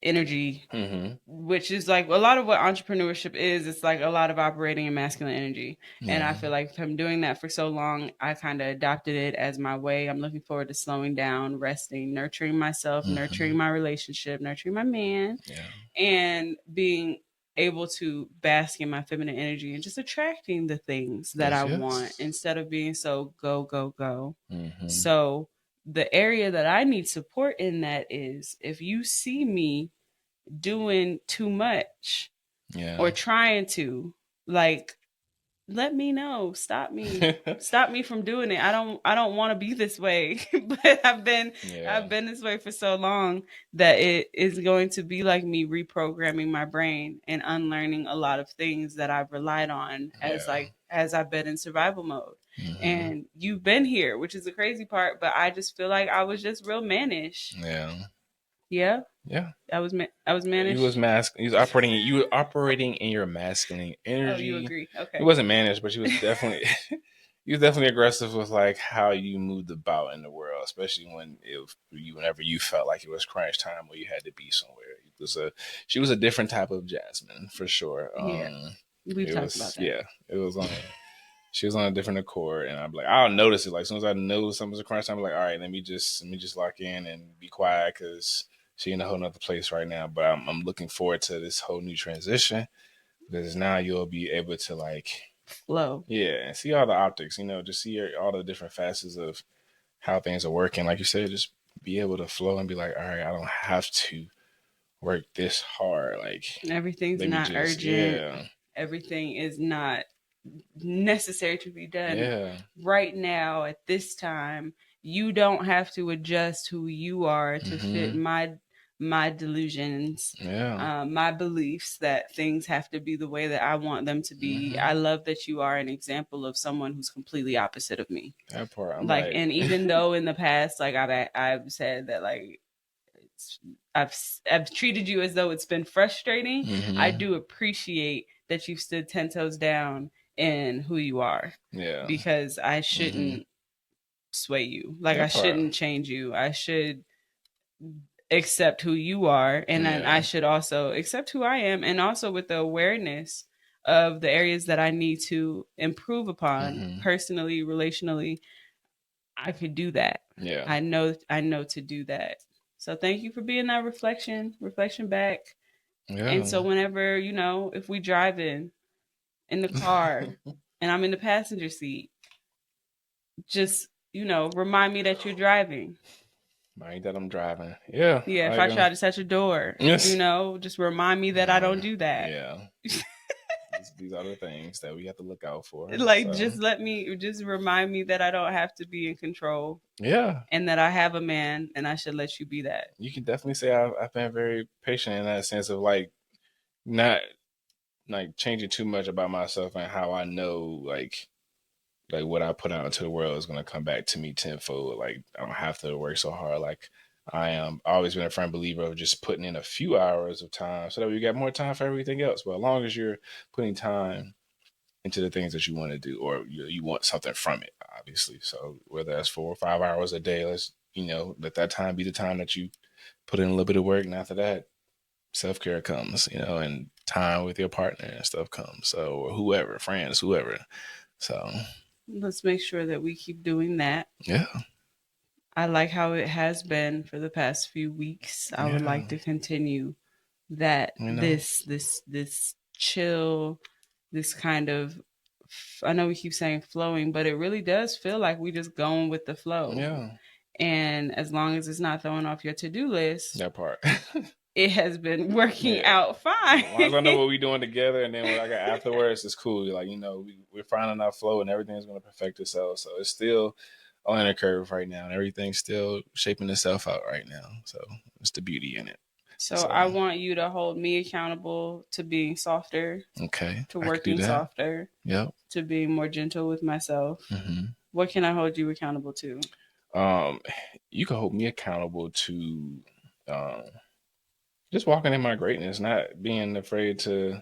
energy, Hmm. which is like a lot of what entrepreneurship is. It's like a lot of operating in masculine energy. And I Yeah. feel like from doing that for so long, I kind of adopted it as my way. I'm looking forward to slowing down, resting, nurturing myself, nurturing Hmm. my relationship, nurturing my man, Yeah. and being able to bask in my feminine energy and just attracting the things that I Yes. want Yes. instead of being so go, go, go. Hmm. So, the area that I need support in that is if you see me doing too much or Yeah. trying to, like, let me know. Stop me from doing it. I don't want to be this way. But I've Yeah. been this way for so long that it is going to be like me reprogramming my brain and unlearning a lot of things that I've relied on Yeah. as I've been in survival mode. Hmm. And you've been here, which is the crazy part, but I just feel like I was just real mannish. Yeah. Yeah, Yeah. I was You was mannish. you were operating in your masculine Oh, you energy. agree. You Okay. wasn't managed, but you was definitely you was definitely aggressive with like how you moved about in the world, especially whenever you felt like it was crunch time where you had to be somewhere. She was a different type of Jasmine for sure. Yeah. We've It talked about was that. yeah, it was on she was on a different accord, and I'm like, I'll notice it. Like as soon as I know something's a crunch time, I'm like, all right, let me just lock in and be quiet because she in a whole nother place right now. But I'm looking forward to this whole new transition because now you'll be able to like, Flow. yeah, and see all the optics, just see all the different facets of how things are working. Like you said, just be able to flow and be like, all right, I don't have to work this hard. Like, Everything's let me not just, urgent. yeah, Everything is not necessary to be done Yeah. right now at this time. You don't have to adjust who you are to fit my delusions, Yeah. my beliefs that things have to be the way that I want them to be. I love that you are an example of someone who's completely opposite of me. That part, I'm Like, like, and even though in the past, like I've said that like it's, I've treated you as though it's been frustrating. I do appreciate that you've stood 10 toes down in who you are. Yeah. Because I shouldn't sway you. Like, I That part. shouldn't change you. I should accept who you are, and then I should also accept who I am, and also with the awareness of the areas that I need to improve upon personally, relationally. I could do that. Yeah. I know to do that. So thank you for being that reflection back. Yeah. And so whenever, if we drive in the car and I'm in the passenger seat, just, remind me that you're driving. Mind that I'm driving. Yeah. Yeah, if I try to touch a door, Yes. just remind me that I don't do that. Yeah. These are the things that we have to look out for. Like, just remind me that I don't have to be in control. Yeah. And that I have a man and I should let you be that. You can definitely say I've been very patient in that sense of like not like changing too much about myself and how I know like what I put out into the world is going to come back to me tenfold. Like I don't have to work so hard. Like I am always been a firm believer of just putting in a few hours of time so that we got more time for everything else. But as long as you're putting time into the things that you want to do, or you want something from it, obviously. So whether that's 4 or 5 hours a day, let's let that time be the time that you put in a little bit of work, and after that, self-care comes, and time with your partner and stuff comes. So or whoever, friends, whoever. So let's make sure that we keep doing that. Yeah. I like how it has been for the past few weeks. I would like to continue that. This chill, this kind of, I know we keep saying flowing, but it really does feel like we just going with the flow. Yeah. And as long as it's not throwing off your to-do list, That part. it has been working out fine. As long as I know what we're doing together, and then what I got afterwards, it's cool. Like, we're finding our flow and everything's going to perfect itself. So it's still on a curve right now, and everything's still shaping itself out right now. So it's the beauty in it. So I want you to hold me accountable to being softer. Okay. To working softer. Yep. To being more gentle with myself. What can I hold you accountable to? You can hold me accountable to just walking in my greatness, not being afraid to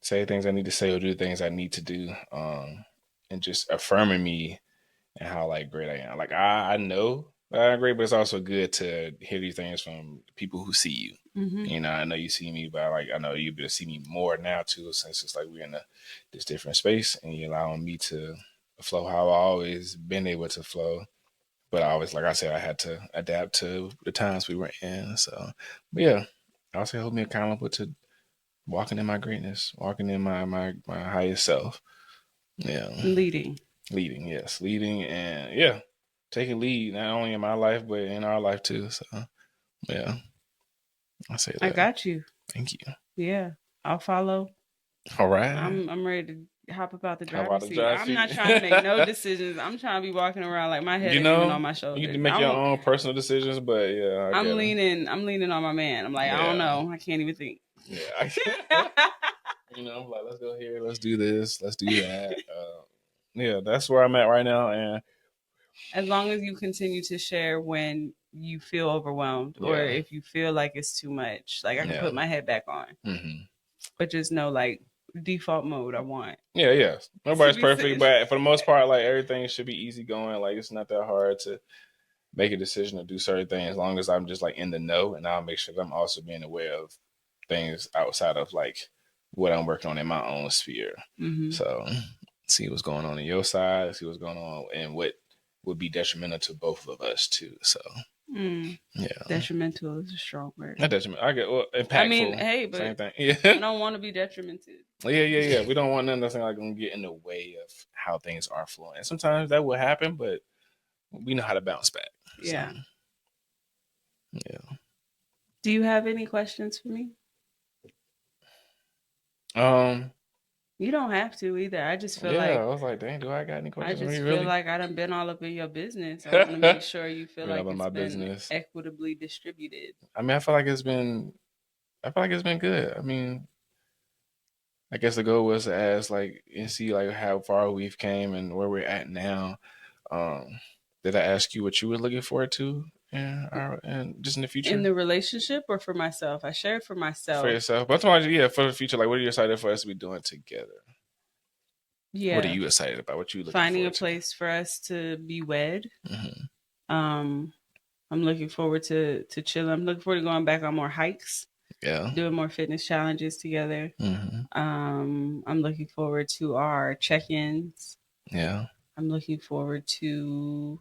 say things I need to say or do things I need to do, and just affirming me and how like great I am. Like I know I'm great, but it's also good to hear these things from people who see you. I know you see me, but like I know you'll be able to see me more now too, since it's like we're in this different space, and you're allowing me to flow how I've always been able to flow. But I always, like I said, I had to adapt to the times we were in. So, but yeah, I'll say hold me accountable to walking in my greatness, walking in my highest self. Yeah. Leading, yes. Leading and yeah, taking lead, not only in my life, but in our life too. So yeah, I say that. I got you. Thank you. Yeah, I'll follow. All right. I'm ready to hop about the driver's seat. I'm not trying to make no decisions. I'm trying to be walking around like my head ain't even on my shoulders. You can make your own personal decisions, but yeah, I'm leaning on my man. I'm like, I don't know. I can't even think. Yeah. I'm like, let's go here, let's do this, let's do that. Yeah, that's where I'm at right now. And as long as you continue to share when you feel overwhelmed or if you feel like it's too much, like I can put my head back on. But just know, like, default mode I want. Yeah. Nobody's perfect, but for the most part, like everything should be easy going. Like it's not that hard to make a decision to do certain things as long as I'm just like in the know, and I'll make sure that I'm also being aware of things outside of like what I'm working on in my own sphere. So see what's going on your side, see what's going on, and what would be detrimental to both of us too. So yeah, detrimental is a strong word. Not detrimental. I get impactful. I mean, hey, but same thing. Yeah, I don't want to be detrimental. Yeah. We don't want nothing like gonna get in the way of how things are flowing. And sometimes that will happen, but we know how to bounce back. Yeah. So, yeah. Do you have any questions for me? You don't have to either. I just feel Yeah, I like was like, dang, do I got any questions for me, really? I done been all up in your business. I want to make sure you feel Been like up in it's my been business. equitably distributed. I mean, I feel like it's been good. I mean, I guess the goal was to ask like and see like how far we've came and where we're at now. Um, did I ask you what you were looking forward to and just in the In future the relationship or for myself? I shared for for myself. yourself? But I'm talking about, yeah, for the future, like what are you excited for us to be doing together? What are Yeah. you excited about? What you looking Finding a forward to? place for us to be wed. Hmm. Um, I'm looking forward to chilling. I'm looking forward to going back on more hikes, Yeah. doing more fitness challenges together. Hmm. I'm looking forward to our check-ins. Yeah. I'm looking forward to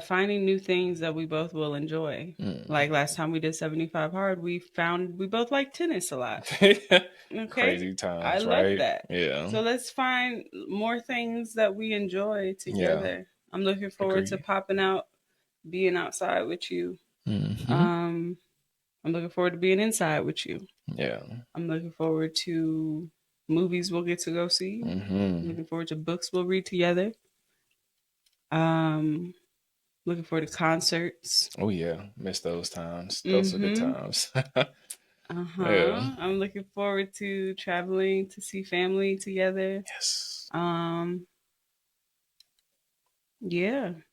finding new things that we both will enjoy. Mm. Like last time we did 75 hard, we found we both like tennis a lot. Okay. Crazy I times, love right? that. Yeah. So let's find more things that we enjoy Yeah. together. I'm looking forward to Agree. popping out, being outside with you. Hmm. Um, I'm looking forward to being inside with you. Yeah. I'm looking forward to movies we'll get to go see. I'm Hmm. looking forward to books we'll read together. Um, looking forward to concerts. Oh yeah, miss those times. Those are good Mm-hmm. times. Yeah. I'm looking forward to traveling to see family together. Yes. Um, yeah, that's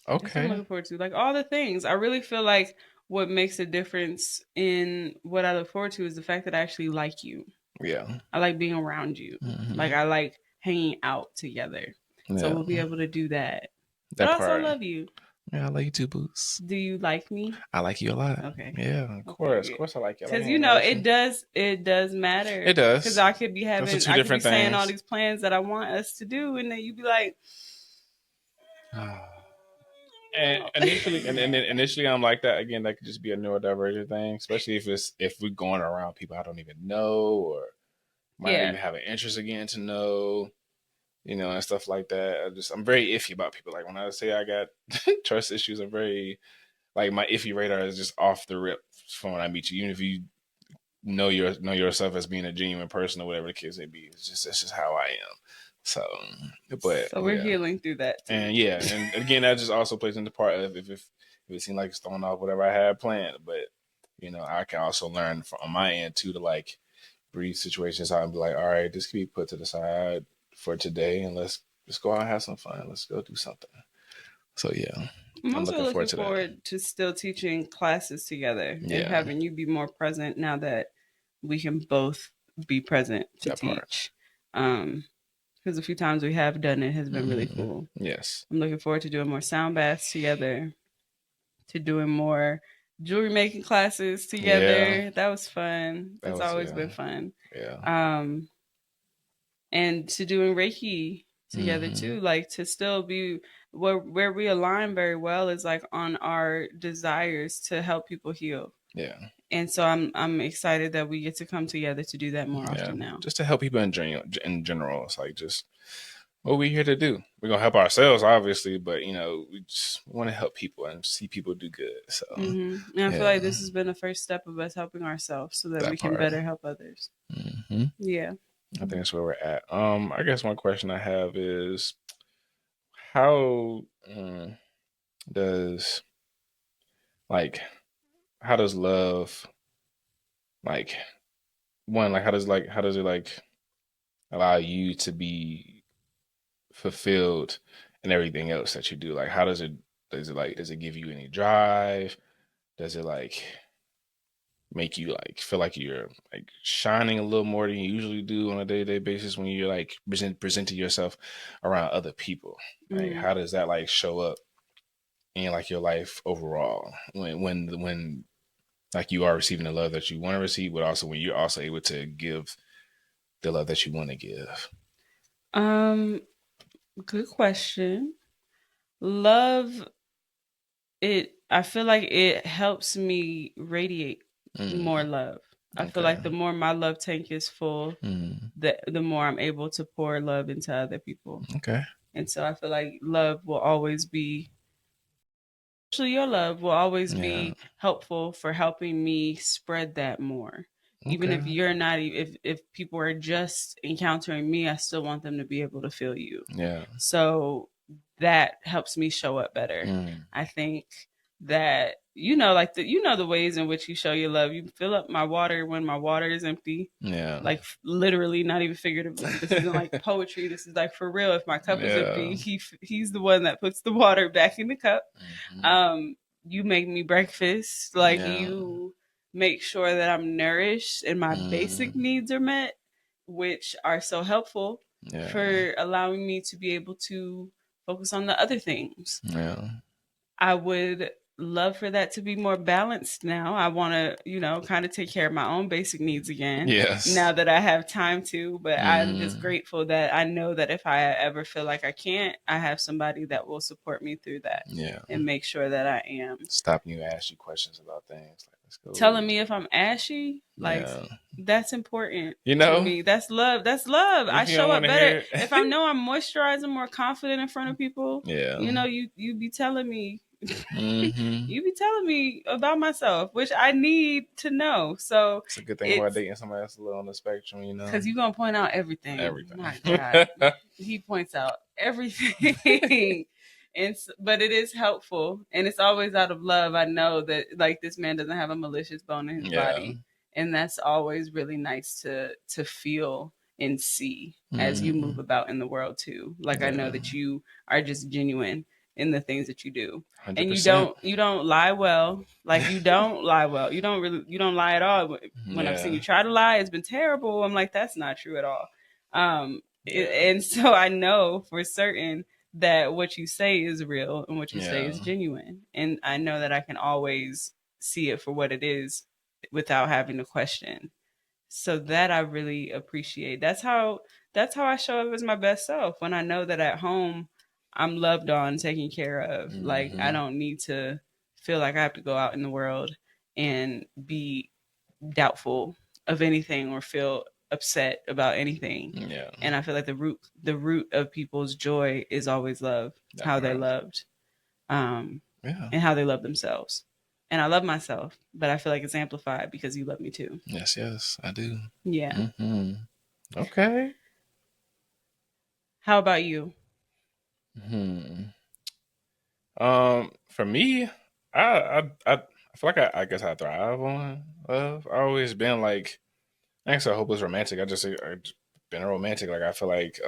what I'm Okay. looking forward to. Like all the things. I really feel like what makes a difference in what I look forward to is the fact that I actually like you. Yeah. I like being around you. Like Hmm. I like hanging out together. So Yeah. we'll be able to do that. But That I also part. love you. Yeah, I like you too, Boots. Do you like me? I like you a lot. Okay. Yeah, of Okay, course. Of good. course I like you. I like Because hanging out with you. it does It matter. Because does. I could be Those are having, two I could be different saying all things. these plans that I want us to do, and then you'd be like, And initially I'm like that again. That could just be a neurodivergent thing, especially if we're going around people I don't even know or might not yeah, even have an interest again to know, and stuff like that. I'm very iffy about people. Like when I say I got trust issues, I'm very like my iffy radar is just off the rip from when I meet you. Even if you know yourself as being a genuine person or whatever the case may be, it's just how I am. So, but so we're yeah, healing through that too. and yeah, and again that just also plays into part of if it seems like it's throwing off whatever I had planned. But I can also learn from on my end too to like breathe situations out and be like, all right, this can be put to the side for today, and let's go out and have some fun. Let's go do something. So yeah, I'm I'm also looking forward looking to that. forward to still teaching classes together and Yeah, having you be more present now that we can both be present to that part. teach. Because a few times we have done it has been really Hmm. cool. Yes. I'm looking forward to doing more sound baths together, to doing more jewelry making classes Yeah. together. That was fun. That That's was always been fun. yeah. Um, and to doing Reiki together Hmm. too, like to still be where we align very well is like on our desires to help people heal. Yeah. And so I'm excited that we get to come together to do that more Yeah. often now. Just to help people in general. In general, it's like just what we're here to do. We're gonna help ourselves, obviously, but we just want to help people and see people do good. So And I feel yeah, like this has been the first step of us helping ourselves so that we that can part. better help others. Hmm. Yeah. I think that's where we're at. I guess one question I have is how does like how does love like one like how does it like allow you to be fulfilled in everything else that you do? Like how does it give you any drive? Does it like make you like feel like you're like shining a little more than you usually do on a day-to-day basis when you're like presenting yourself around other people? Like Mm. how does that like show up in like your life overall when like you are receiving the love that you want to receive, but also when you're also able to give the love that you want to give? Um, Good question. Love it I feel like it helps me radiate Mm, more love. I feel okay. like the more my love tank is full, Mm, the more I'm able to pour love into other people. okay. And so I feel like love will always be especially your love will always Yeah. be helpful for helping me spread that more. Even if you're not, if people are just encountering me, I still want them to be able to feel you. Yeah. So that helps me show up better. I think that like the ways in which you show your love. You fill up my water when my water is empty. Yeah. Like literally, not even figuratively. This isn't like poetry. This is like for real. If my cup is empty, he's the one that puts the water back in the cup. You make me breakfast. Like you make sure that I'm nourished and my basic needs are met, which are so helpful for allowing me to be able to focus on the other things. I would love for that to be more balanced now. I want to, kind of take care of my own basic needs again. Yes. Now that I have time to, but I'm just grateful that I know that if I ever feel like I can't, I have somebody that will support me through that. Yeah. And make sure that I am. Stopping you, ask you questions about things. Like, let's go. Telling me if I'm ashy, like that's important. To me. That's love. That's love. I show up better. If I know I'm moisturizing, more confident in front of people. You be telling me. You be telling me about myself, which I need to know. So it's a good thing about dating somebody else a little on the spectrum, because you're gonna point out everything. My God, he points out everything. But it is helpful, and it's always out of love. I know that like this man doesn't have a malicious bone in his body, and that's always really nice to feel and see as you move about in the world too. Like I know that you are just genuine in the things that you do, 100%. And you don't lie well. Like you don't lie well. You don't lie at all. When I've seen you try to lie, it's been terrible. I'm like, that's not true at all. And so I know for certain that what you say is real and what you say is genuine. And I know that I can always see it for what it is without having to question. So that I really appreciate. That's how I show up as my best self, when I know that at home I'm loved on, taken care of. Like I don't need to feel like I have to go out in the world and be doubtful of anything or feel upset about anything. And I feel like the root of people's joy is always love. How they're loved. And how they love themselves. And I love myself, but I feel like it's amplified because you love me too. Yes, I do. Yeah. Okay. How about you? For me, I feel like I guess I thrive on love. I've always been like, I ain't so hopeless romantic. I've been a romantic. Like I feel like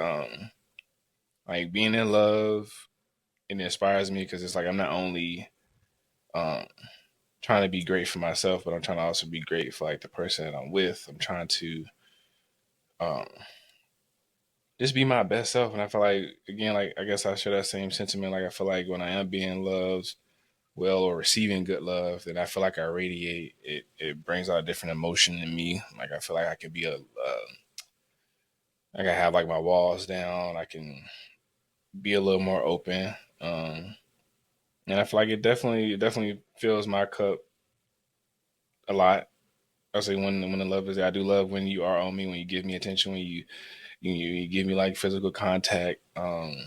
being in love, it inspires me because it's like I'm not only trying to be great for myself, but I'm trying to also be great for like the person that I'm with. I'm trying to just be my best self. And I feel like, again, like I guess I share that same sentiment. Like I feel like when I am being loved well or receiving good love, then I feel like I radiate. It brings out a different emotion in me. Like I feel like I can be I can have like my walls down. I can be a little more open. And I feel like it definitely fills my cup a lot. I say when the love is there, I do love when you are on me, when you give me attention, when you give me like physical contact, and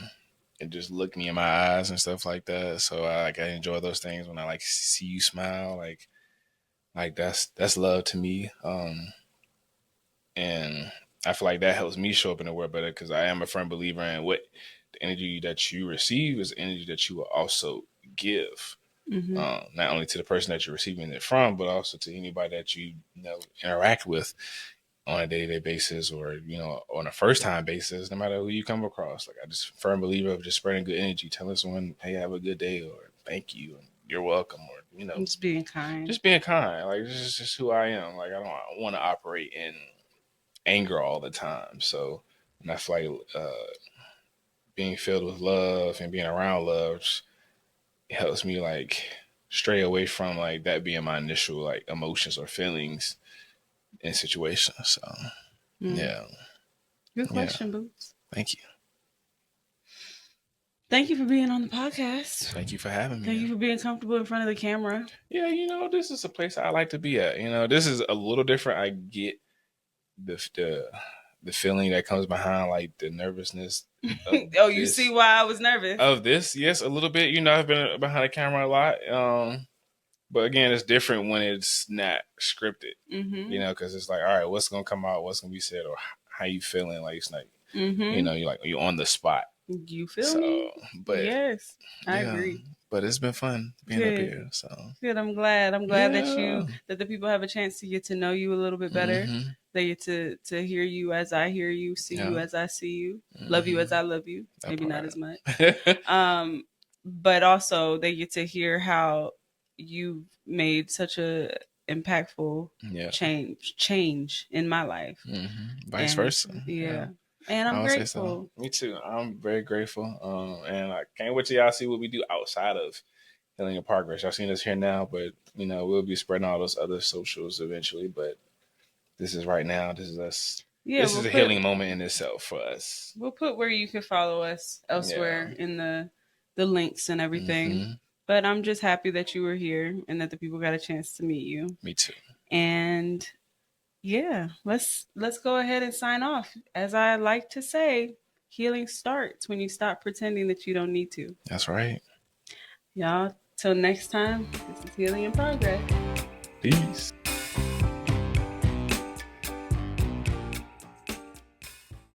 just look me in my eyes and stuff like that. So I enjoy those things when I like see you smile, like that's love to me. And I feel like that helps me show up in the world better because I am a firm believer in what the energy that you receive is energy that you will also give. Not only to the person that you're receiving it from, but also to anybody that you interact with on a day-to-day basis, or on a first-time basis, no matter who you come across. Like I just firm believer of just spreading good energy, telling someone, "Hey, have a good day," or "Thank you," and "You're welcome," or just being kind. Just being kind. Like this is just who I am. Like I don't want to operate in anger all the time. So, and I feel like being filled with love and being around love helps me like stray away from like that being my initial like emotions or feelings in situations. So yeah. Good question, Boots. Thank you. Thank you for being on the podcast. Thank you for having me. Thank you for being comfortable in front of the camera. Yeah, this is a place I like to be at. This is a little different. I get the feeling that comes behind like the nervousness. Oh, you see why I was nervous? Of this, yes, a little bit. I've been behind the camera a lot. But again, it's different when it's not scripted, Mm-hmm. you know, because it's like, all right, what's gonna come out, what's gonna be said, or how you feeling? Like it's like, you know, you're on the spot. You feel So, me? but Yes, I yeah, agree. but it's been fun being up Good. here. So Good. I'm glad. I'm glad yeah, that the people have a chance to get to know you a little bit better. They get to hear you as I hear you, see you as I see you, love you as I love you. That Maybe not part. as much. But also they get to hear how you've made such a impactful change in my life. Vice versa. Yeah. And I'm I would say so. grateful. Me too. I'm very grateful. And I can't wait till y'all see what we do outside of Healing in Progress. Y'all seen us here now, but you know, we'll be spreading all those other socials eventually. But this is right now. This is us. Yeah, this is a healing moment in itself for us. We'll put where you can follow us elsewhere in the links and everything. But I'm just happy that you were here and that the people got a chance to meet you. Me too. And yeah, let's go ahead and sign off. As I like to say, healing starts when you stop pretending that you don't need to. That's right. Y'all, till next time, this is Healing in Progress. Peace.